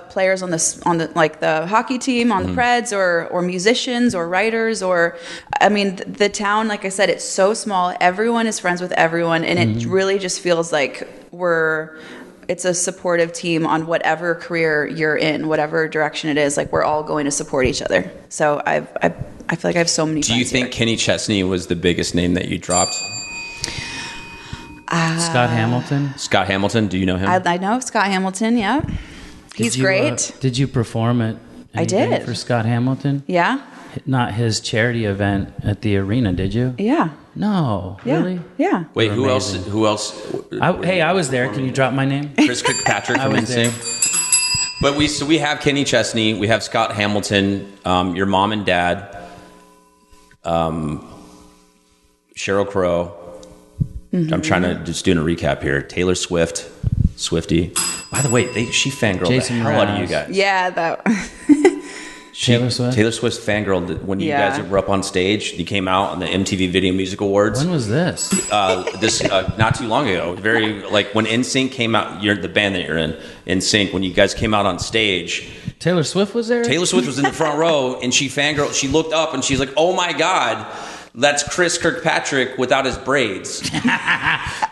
players on the like the hockey team on the Preds or musicians or writers or the town, like I said, it's so small. Everyone is friends with everyone, and it really just feels like it's a supportive team on whatever career you're in, whatever direction it is. Like we're all going to support each other. So I feel like I have so many. Do you think Kenny Chesney was the biggest name that you dropped? Scott Hamilton? Scott Hamilton, do you know him? I know Scott Hamilton, yeah. He's great. Did you perform at I did. For Scott Hamilton? Yeah. Not his charity event at the arena, did you? Yeah. No, yeah. Really? Yeah. Wait, who else? I was there. Can you drop my name? Chris Kirkpatrick from NSYNC. But we have Kenny Chesney, we have Scott Hamilton, your mom and dad, Sheryl Crow. I'm trying to just doing a recap here. Taylor Swift, Swiftie. By the way, she fangirled Jason the hell out of you Mraz. guys. Yeah, that. Taylor Swift? Taylor Swift fangirled when you guys were up on stage. You came out on the MTV Video Music Awards. When was this? Not too long ago. Very like when NSYNC came out. You're the band that you're in. NSYNC. When you guys came out on stage. Taylor Swift was there? Taylor Swift was in the front row, and she fangirled. She looked up and she's like, "Oh my God, that's Chris Kirkpatrick without his braids."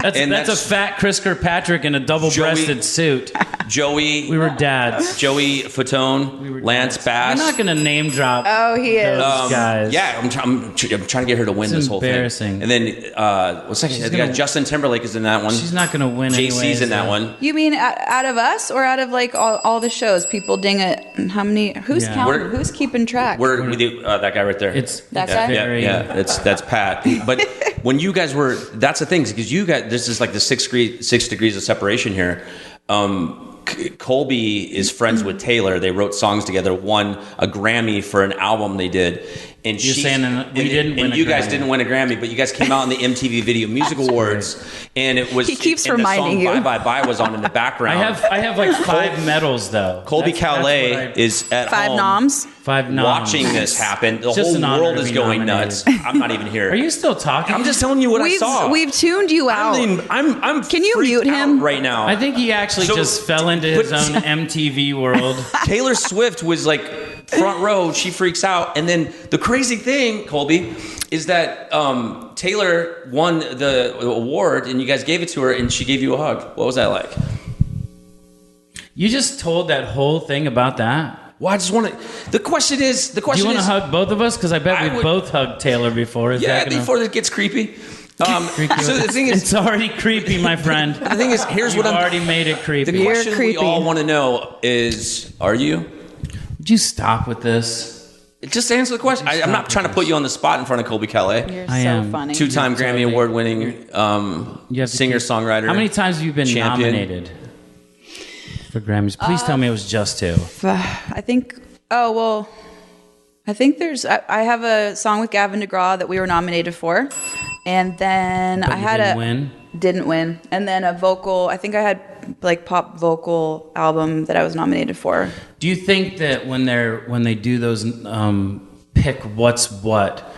that's a fat Chris Kirkpatrick in a double-breasted suit. Joey. We were dads. Joey Fatone, Lance Bass. We're not going to name drop. Oh, he is. Those guys. Yeah, I'm trying to get her to win this whole thing. Embarrassing. And then what's that? The guy Justin Timberlake is in that one. She's not going to win. JC's in that one. You mean out of us or out of like all the shows? People ding it. How many? Who's counting? Who's keeping track? We do that guy right there. That guy. Yeah. That's Pat. But when you guys were, that's the thing because you guys. This is like the 6 degrees of separation here. Colbie is friends with Taylor. They wrote songs together, won a Grammy for an album they did. And you're saying we didn't win a Grammy. You guys didn't win a Grammy, but you guys came out in the MTV Video Music Awards, and it was. He keeps and reminding the song you. Bye Bye Bye was on in the background. I have like 5 medals though. Colbie Caillat is at 5 home. noms. 5 noms. Watching this happen. The whole world is going nuts. I'm not even here. Are you still talking? I'm just telling you what I saw. We've tuned you out. I'm Can you freaked mute him out right now? I think he actually just fell into his own MTV world. Taylor Swift was like front row. She freaks out. And then the crazy thing, Colbie, is that Taylor won the award and you guys gave it to her and she gave you a hug. What was that like? You just told that whole thing about that? Well, I just want to. The question is. Do you want to hug both of us? Because I bet we both hugged Taylor before. Before it gets creepy. So the thing is, it's already creepy, my friend. The thing is, here's what I'm already made it creepy. The question we all want to know is, are you? Would you stop with this? Just answer the question. I'm not trying to put you on the spot in front of Colbie Caillat. You're so funny. 2-time Grammy Award winning singer-songwriter. How many times have you been nominated for Grammys? Please tell me it was just 2. I think. Oh well. I think there's. I have a song with Gavin DeGraw that we were nominated for, and then But I had didn't win, and then a vocal. I think I had like pop vocal album that I was nominated for. Do you think that when they do those pick what's what,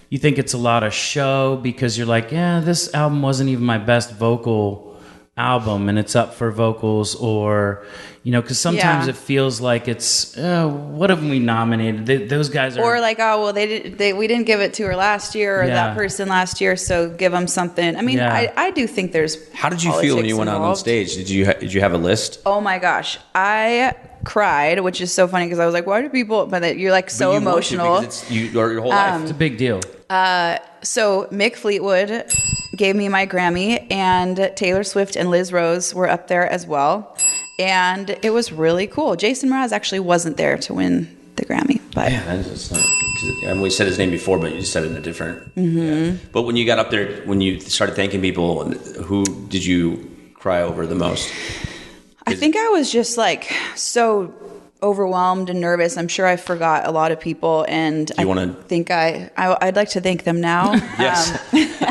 you think it's a lot of show because you're like, yeah, this album wasn't even my best vocal album and it's up for vocals, or because sometimes it feels like it's what have we nominated? Those guys are, or like, oh well, we didn't give it to her last year or that person last year, so give them something. I mean, I do think there's. How did you feel when you went out on stage? Did you have a list? Oh my gosh, I cried, which is so funny because I was like, why do people? But you're like so emotional. It's your whole life. It's a big deal. So Mick Fleetwood gave me my Grammy, and Taylor Swift and Liz Rose were up there as well. And it was really cool. Jason Mraz actually wasn't there to win the Grammy. But Yeah, that's not. And we said his name before, but you just said it in a different. Yeah. But when you got up there, when you started thanking people, who did you cry over the most? I think I was just like so overwhelmed and nervous. I'm sure I forgot a lot of people, and I'd like to thank them now. Yes,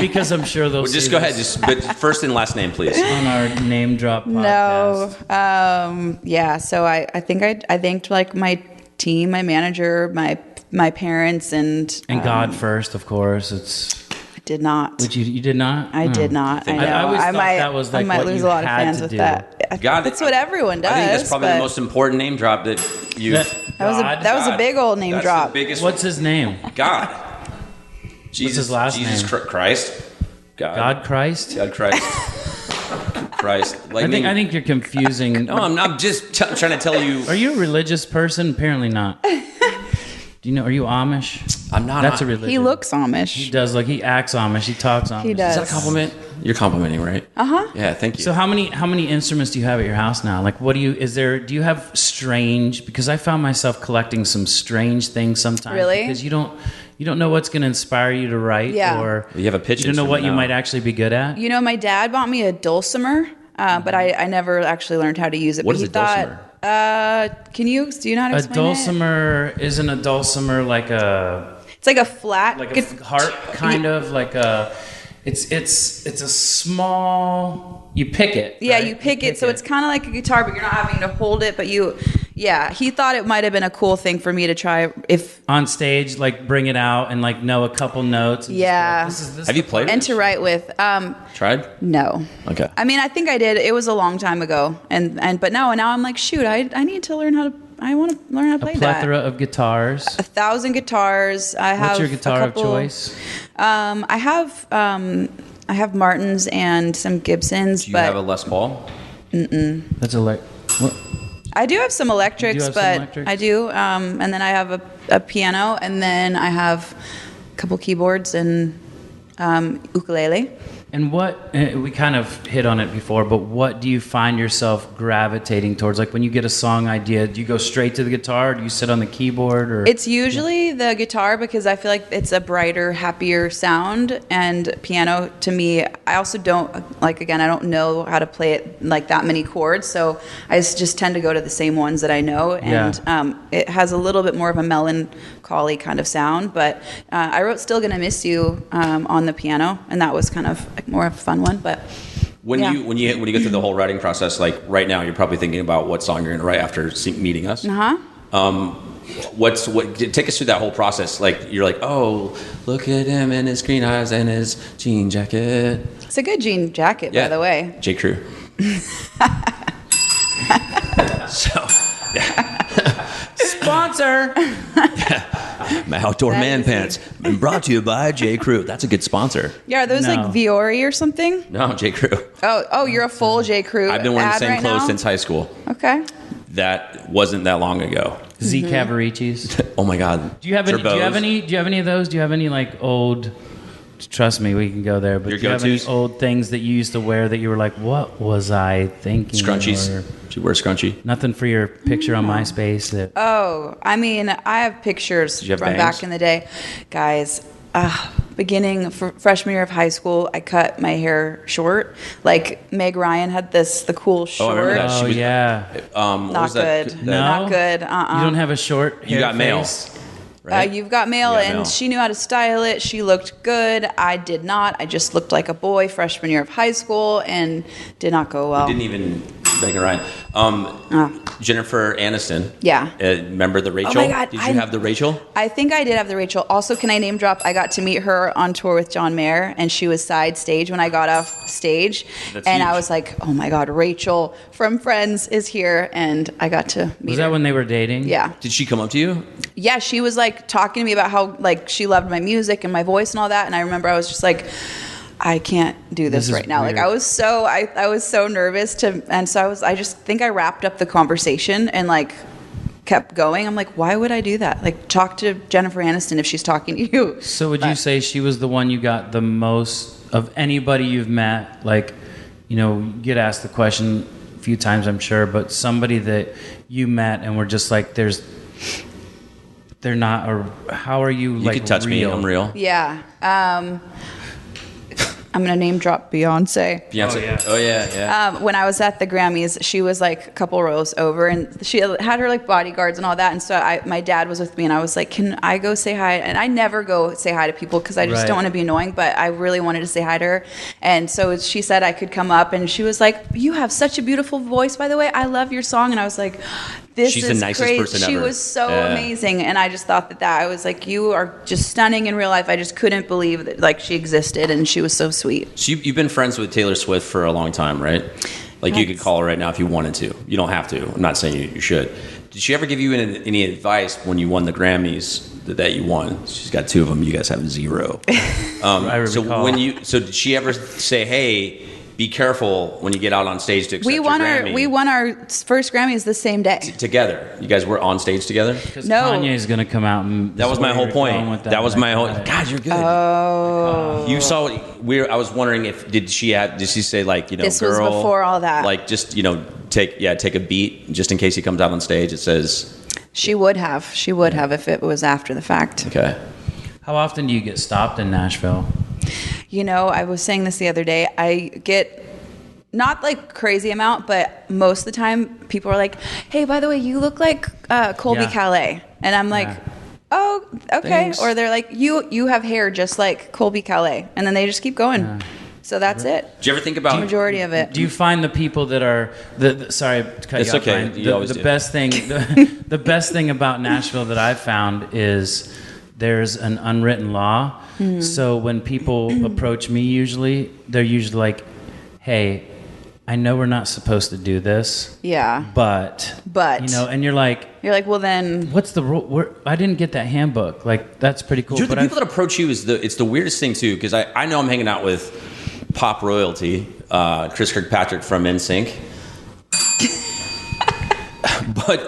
because I'm sure they'll. Well, just go ahead. But first and last name, please. On our name drop podcast. No. Yeah. So I think I thanked like my team, my manager, my parents, and God first, of course. I did not. Which you did not? I did not. I know. I always thought that was like I might what lose you a lot of had fans to with do. that. God, that's what everyone does. I think that's probably the most important name drop that you've. That was a big old name drop. The biggest What's his name? God. What's his last name? Jesus Christ. God Christ? God Christ. Christ. Like I think you're confusing. No, I'm just trying to tell you. Are you a religious person? Apparently not. Do you know? Are you Amish? I'm not. That's a religion. He looks Amish. He does. Like he acts Amish. He talks Amish. He does. Is that a compliment? You're complimenting, right? Yeah, thank you. So how many instruments do you have at your house now? Like, do you have strange? Because I found myself collecting some strange things sometimes. Really? Because you don't know what's going to inspire you to write. Yeah. Or you have a pitch. You don't know what you now. might actually be good at. You know, my dad bought me a dulcimer, but I never actually learned how to use it. What but is he a dulcimer? Do you know how to A explain dulcimer isn't a dulcimer like a It's like a flat, like a harp kind of like a. It's a small. You pick it. Yeah, right? you pick it, so it's kind of like a guitar, but you're not having to hold it. But he thought it might have been a cool thing for me to try if on stage, like bring it out and like know a couple notes. And Yeah. just go, this Have you played and it? to write with. Tried? No. Okay. I mean, I think I did. It was a long time ago, but now I'm like, shoot, I need to learn how to. I want to learn how to play a plethora of guitars. 1,000 guitars. I have. What's your guitar a couple, of choice? I have Martins and some Gibsons. Do you have a Les Paul? That's what? I do have some electrics, You do have some but electrics? I do. And then I have a piano, and then I have a couple keyboards and ukulele. And what we kind of hit on it before, but what do you find yourself gravitating towards? Like when you get a song idea, do you go straight to the guitar? Or do you sit on the keyboard? Or It's usually the guitar because I feel like it's a brighter, happier sound. And piano, to me, I also don't I don't know how to play it like that many chords, so I just tend to go to the same ones that I know. And it has a little bit more of a melancholy kind of sound. But I wrote "Still Gonna Miss You" on the piano, and that was kind of like more of a fun one. But When you go through the whole writing process, like right now, you're probably thinking about what song you're going to write after meeting us. Take us through that whole process. Like you're like, oh, look at him and his green eyes and his jean jacket. it's a good jean jacket, by the way. J. Crew. So, sponsor. my outdoor That man is pants, been brought to you by J. Crew. That's a good sponsor. Yeah, are those No. like Viore or something? No, J. Crew. Oh, you're a full J. Crew. I've been wearing the ad same right clothes now? since high school. Okay. That wasn't that long ago. Z Cavaricis. Oh my God. Do you have any? Do you have Turbos. any? Do you have any of those? Do you have any like old? Trust me, we can go there. But Your do you have any go-tos? old things that you used to wear that you were like, what was I thinking? Scrunchies. Or Did you wear a scrunchie? nothing for your picture on MySpace. That Oh, I mean, I have pictures you have from bangs? back in the day. Guys, beginning freshman year of high school, I cut my hair short. Like Meg Ryan had the cool short. I remember that. Oh She was- yeah. What Not was that? good. No? Not good. You don't have a short hair You got mail. face? Right? You've got mail, You got and mail. she knew how to style it. She looked good. I did not. I just looked like a boy freshman year of high school and did not go well. Didn't even Megan Ryan. Jennifer Aniston. Yeah. Remember the Rachel? my God, Did you have the Rachel? I think I did have the Rachel. Also, can I name drop? I got to meet her on tour with John Mayer, and she was side stage when I got off stage. That's and I huge. was like, oh my God, Rachel from Friends is here. And I got to meet Was her. that when they were dating? Yeah. Did she come up to you? Yeah, she was like talking to me about how like she loved my music and my voice and all that. And I remember I was just like, I can't do this This is right now. weird. Like I was so nervous and so I just think I wrapped up the conversation and like kept going. I'm like, why would I do that? Like talk to Jennifer Aniston if she's talking to you. So would you say she was the one you got the most of anybody you've met? Like, you get asked the question a few times, I'm sure, but somebody that you met and were just like, they're not, or how are you, You like, can touch me. real? I'm real. Yeah. I'm going to name drop Beyonce. Beyonce. Oh, yeah. Oh, yeah. When I was at the Grammys, she was like a couple rows over, and she had her like bodyguards and all that. And so my dad was with me, and I was like, "Can I go say hi?" And I never go say hi to people because I just Right. don't want to be annoying. But I really wanted to say hi to her, and so she said I could come up, and she was like, "You have such a beautiful voice, by the way. I love your song." And I was like, "This She's is the nicest great." person She ever. was so Yeah. amazing, and I just thought that I was like, "You are just stunning in real life." I just couldn't believe that like she existed, and she was so sweet. So you've been friends with Taylor Swift for a long time, right? Like you could call her right now if you wanted to. You don't have to. I'm not saying you should. Did she ever give you any advice when you won the Grammys that you won? She's got 2 of them. You guys have 0. I recall. So did she ever say, "Hey, be careful when you get out on stage to accept We your won Grammy"? our first Grammys the same day. Together. You guys were on stage together? Because No. Kanye's going to come out and... That was my whole point. That was my whole. God, you're good. Oh. You saw it. I was wondering if did she say like, you know, This was girl, before all that. like just, you know, take a beat just in case he comes out on stage. It says, She would have. She would have if it was after the fact. okay. How often do you get stopped in Nashville? You know, I was saying this the other day. I get not like crazy amount, but most of the time people are like, "Hey, by the way, you look like Colbie Yeah. Caillat," and I'm like, Yeah. "Oh, okay." Thanks. Or they're like, "You have hair just like Colbie Caillat," and then they just keep going. Yeah. So that's it. Do you ever think about Majority of it. Do you find the people that are sorry to cut It's you off, okay. Brian. You always The do. best thing the best thing about Nashville that I've found is there's an unwritten law. So when people approach me, they're usually like, "Hey, I know we're not supposed to do this, Yeah. but you know," and you're like, You're like, well then. "What's the rule? I didn't get that handbook. Like that's pretty cool." the But people that approach you it's the weirdest thing too, because I know I'm hanging out with pop royalty, Chris Kirkpatrick from NSYNC. But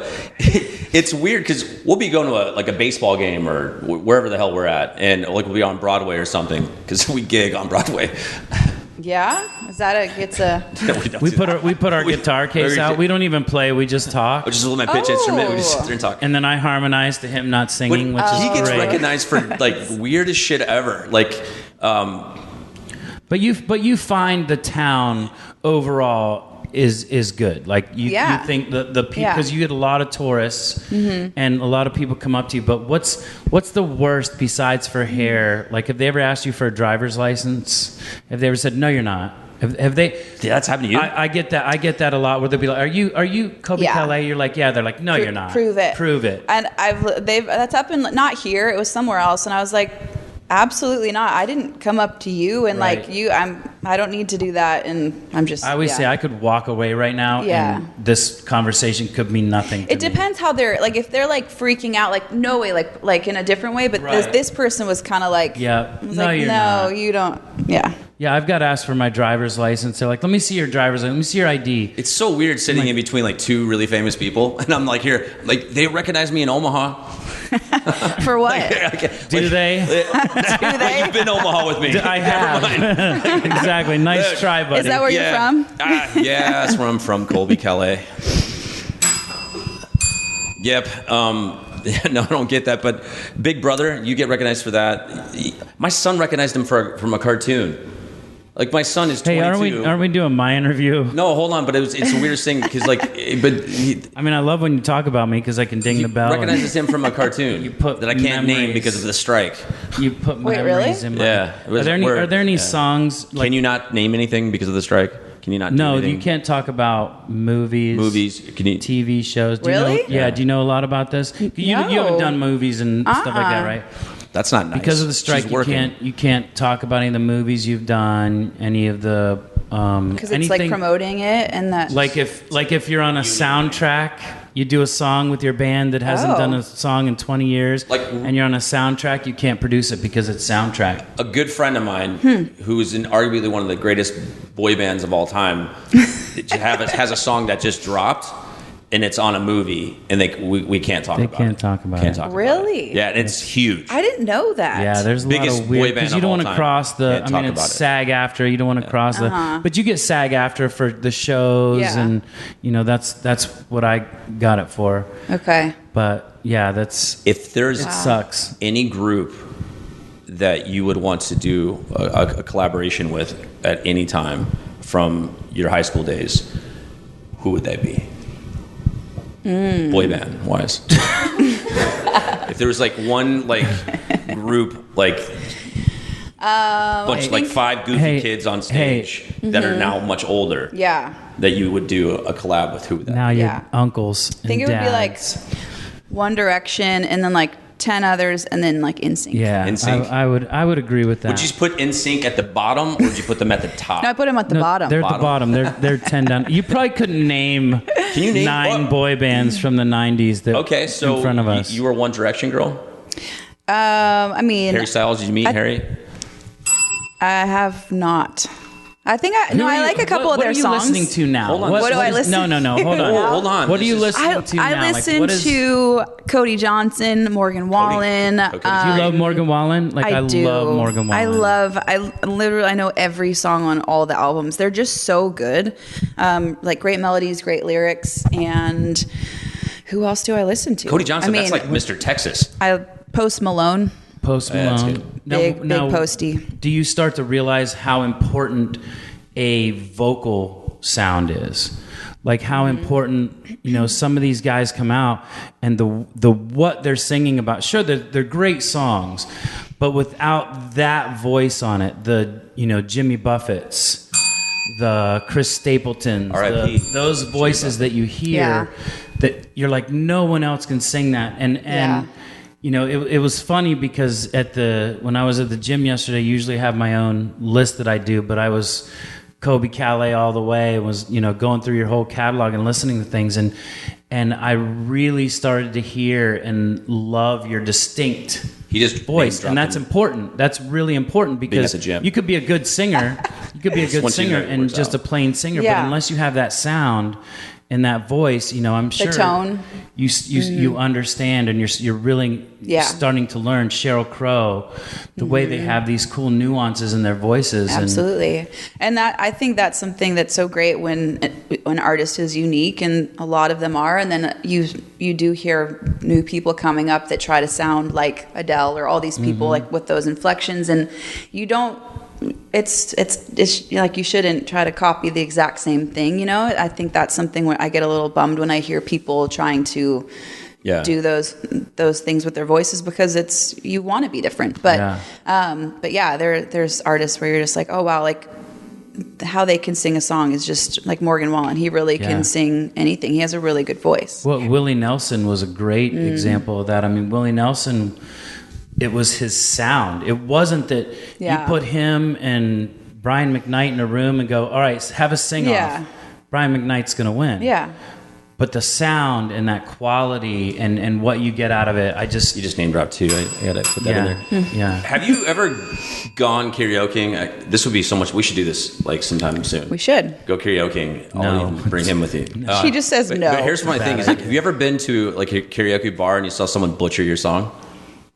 it's weird because we'll be going to a baseball game or wherever the hell we're at, and like we'll be on Broadway or something because we gig on Broadway. Yeah? Is that it's a. we put our guitar case out. We don't even play. We just talk. Which is a little my pitch instrument. We just Oh. sit there and talk. And then I harmonize to him not singing, which is he gets great. recognized for like weirdest shit ever. Like, But you find the town overall is good. Like you think the people, because you get a lot of tourists and a lot of people come up to you. But what's the worst besides for hair? Like, have they ever asked you for a driver's license? Have they ever said no, you're not? Have they? yeah, that's happened to you. I get that. I get that a lot. Where they'll be like, "Are you Colbie Yeah. Caillat?" You're like, "Yeah." They're like, "No, you're not." Prove it. Prove it. And that's up in, not here, it was somewhere else, and I was like, absolutely not. I didn't come up to you and Right. like you. I don't need to do that, and I'm just. I always say I could walk away right now, Yeah. and this conversation could mean nothing to It me. depends how they're like. If they're like freaking out, like no way, like in a different way. But Right. this person was kind of like, Yeah. I was No, like, you're no, not. you don't. Yeah. Yeah, I've got asked for my driver's license. They're like, "Let me see your driver's license. Let me see your ID." It's so weird sitting in between like 2 really famous people, and I'm like, here, like they recognize me in Omaha. For what? Do they? Do they? You've been to Omaha with me. I have. Exactly. Nice try, buddy. Is that where you're from? Yeah, that's where I'm from, Colbie Caillat. Yep. No, I don't get that. But Big Brother, you get recognized for that. My son recognized him from a cartoon. Like my son is 22. Hey, aren't we doing my interview? No, hold on. But it's the weirdest thing because I mean, I love when you talk about me because I can ding the bell. recognizes him from a cartoon You put that I can't name memories. because of the strike. You put Wait, memories really? in my. Yeah, it was- Are there any yeah. songs? Like, Can you not name anything because of the strike? Can you not? Do no, anything? you can't talk about movies. Movies. Can you? TV shows. Do you Really? know, yeah. Do you know a lot about this? You haven't done movies and stuff like that, right? That's not nice. Because of the strike, She's working. you can't talk about any of the movies you've done, any of the Because it's like promoting it and that. like if you're on a soundtrack, you do a song with your band that hasn't Oh. done a song in 20 years, Like- and you're on a soundtrack, you can't produce it because it's soundtrack. A good friend of mine, who is in arguably one of the greatest boy bands of all time, has a song that just dropped, and it's on a movie, and we can't talk They about it. can't talk about Can't it. talk Really? about it. Yeah, and it's huge. I didn't know that. Yeah, there's a lot Biggest of boy weird band because you of don't all want to time. cross the. Can't I talk mean, about it's it. SAG after. You don't want to cross the. But you get SAG after for the shows, Yeah. and that's what I got it for. Okay. But Yeah, If there's it sucks. any group that you would want to do a collaboration with at any time from your high school days, who would they be? Boy band wise. If there was like one like group like bunch like 5 goofy kids on stage that are now much older. Yeah. That you would do a collab with, who would that Now be? your uncles. I think it would be like One Direction and then like 10 others and then like NSYNC. Yeah, NSYNC. I would agree with that. Would you put NSYNC at the bottom or would you put them at the top? No, I put them at the bottom. They're at the bottom. They're 10 down. You probably couldn't name, Can you name 9 boy bands from the 90s that Okay, so in front of us. you were One Direction girl? I mean, Harry Styles, did you meet Harry? I have not. I think I like a couple of their songs. What are you listening to now? Hold on. What do I listen No, hold on. Hold on. What are you listening to now? I listen to Cody Johnson, Morgan Wallen. Okay. Do you love Morgan Wallen? Like I do. love Morgan Wallen. I know every song on all the albums. They're just so good. Like great melodies, great lyrics, and who else do I listen to? Cody Johnson, that's like Mr. Texas. Post Malone. Post that's Malone. good. Big posty. Do you start to realize how important a vocal sound is? Like how important, some of these guys come out and the what they're singing about. Sure, they're great songs, but without that voice on it, the Jimmy Buffett's, the Chris Stapletons, R.I.P. those voices that you hear, that you're like, no one else can sing that. And it was funny because when I was at the gym yesterday, I usually have my own list that I do, but I was Colbie Caillat all the way, was going through your whole catalog and listening to things, and I really started to hear and love your distinct voice, and that's important. That's really important because you could be a good singer, and just a plain singer, but unless you have that sound and that voice, I'm sure the tone. You understand, and you're really starting to learn Sheryl Crow, the way they have these cool nuances in their voices. Absolutely, and that I think that's something that's so great when an artist is unique, and a lot of them are, and then you do hear new people coming up that try to sound like Adele or all these people like with those inflections, and you don't. It's like you shouldn't try to copy the exact same thing. I think that's something where I get a little bummed when I hear people trying to do those things with their voices, because you want to be different. But there's artists where you're just like, oh wow, like how they can sing a song is just like Morgan Wallen. He really can sing anything. He has a really good voice. Well, Willie Nelson was a great example of that. I mean, Willie Nelson, it was his sound. It wasn't that you put him and Brian McKnight in a room and go, all right, have a sing-off. Brian McKnight's going to win. Yeah. But the sound and that quality and what you get out of it, You just name dropped 2. I got to put that in there. Yeah. Have you ever gone karaokeing? This would be so much. We should do this like sometime soon. We should. Go karaokeing. No. I'll bring him with you. She just says no. But here's my thing. Is like, have you ever been to like a karaoke bar and you saw someone butcher your song?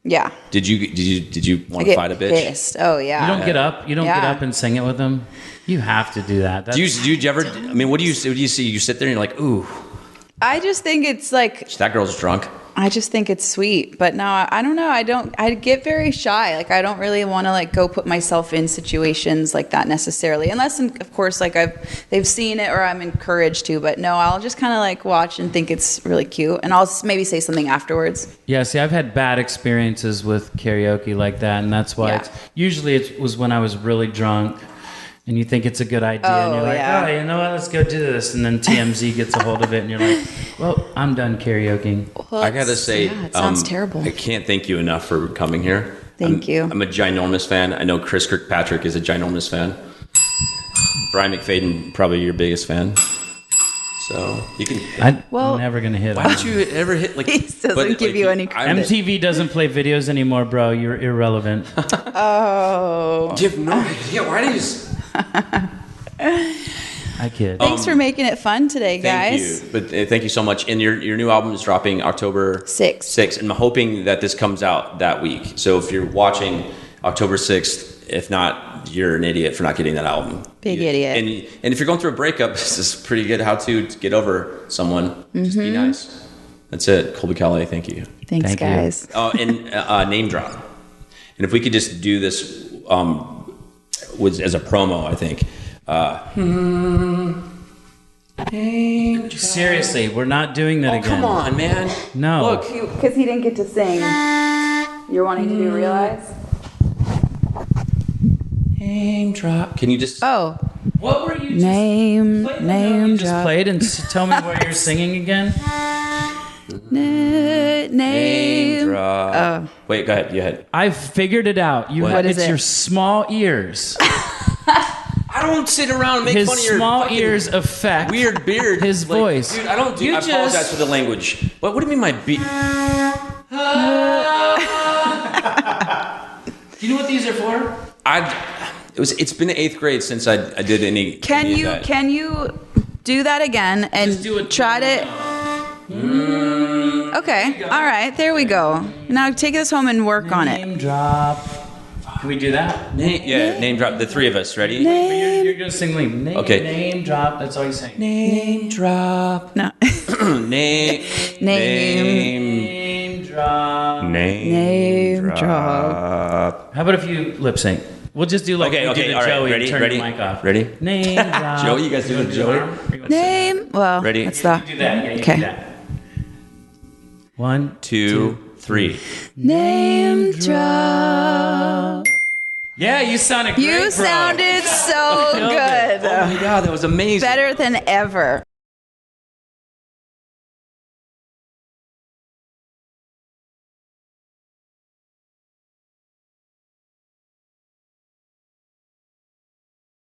Yeah. Did you want to fight a bitch? Pissed. Oh yeah. You don't get up. You don't get up and sing it with them. You have to do that. Do you ever? I mean, what do you see? You sit there and you're like, ooh. I just think it's like That girl's drunk. I just think it's sweet, but no, I don't know. I get very shy. Like I don't really want to like go put myself in situations like that necessarily, unless of course like they've seen it or I'm encouraged to. But no, I'll just kind of like watch and think it's really cute, and I'll maybe say something afterwards. Yeah, see, I've had bad experiences with karaoke like that, and that's why usually it was when I was really drunk. And you think it's a good idea, and you're like, oh, you know what, let's go do this. And then TMZ gets a hold of it, and you're like, well, I'm done karaokeing. Well, I got to say, it sounds terrible. I can't thank you enough for coming here. Thank you. I'm a ginormous fan. I know Chris Kirkpatrick is a ginormous fan. Brian McFayden, probably your biggest fan. So you can. I'm never going to hit Why don't you ever hit like? He doesn't give you any credit. MTV doesn't play videos anymore, bro. You're irrelevant. Oh. Do you have no idea? Why do you just... I kid. Thanks for making it fun today, guys. Thank you. But thank you so much. And your new album is dropping October 6th. And I'm hoping that this comes out that week. So if you're watching October 6th, if not, you're an idiot for not getting that album. Big idiot. And if you're going through a breakup, this is pretty good how to get over someone. Just be nice. That's it. Colbie Caillat, thank you. Thanks, Thank you. guys. Oh, and name drop. And if we could just do this as a promo, I think. Seriously, we're not doing that again. Come on, man. No. Look. Because he didn't get to sing. You're wanting to do Realize? Name drop. Can you just... Oh. What were you just... Name You just drop. played and tell me where you're singing again? Name drop. Wait, go ahead. I figured it out. What is it's it? your small ears. I don't sit around and make His fun of your small fucking ears affect weird beard. his voice. Dude, I don't do... You I apologize just- for the language. What do you mean my beard? Do you know what these are for? It's been 8th grade since I did any... Can any of you that. do that again and Just do it. try to... Okay, all right, there we go. Now take this home and work on it. Name drop. Can we do that? Name drop. The three of us. Ready? But you're gonna sing name. Okay. Name drop. That's all you're saying. Name drop. No. Name drop. Name drop. How about if you lip sync? We'll just do like Okay, we did to all right, Joey. ready, Turn ready, your mic off. ready? Name drop. Joey, you guys do it, Joey? Name. Well, Ready? that's the. Do that. Yeah, you Okay. do that. 1, 2, 3. Name drop. Yeah, you sounded great, You bro. sounded so Killed it. good. Oh my God, that was amazing. Better than ever.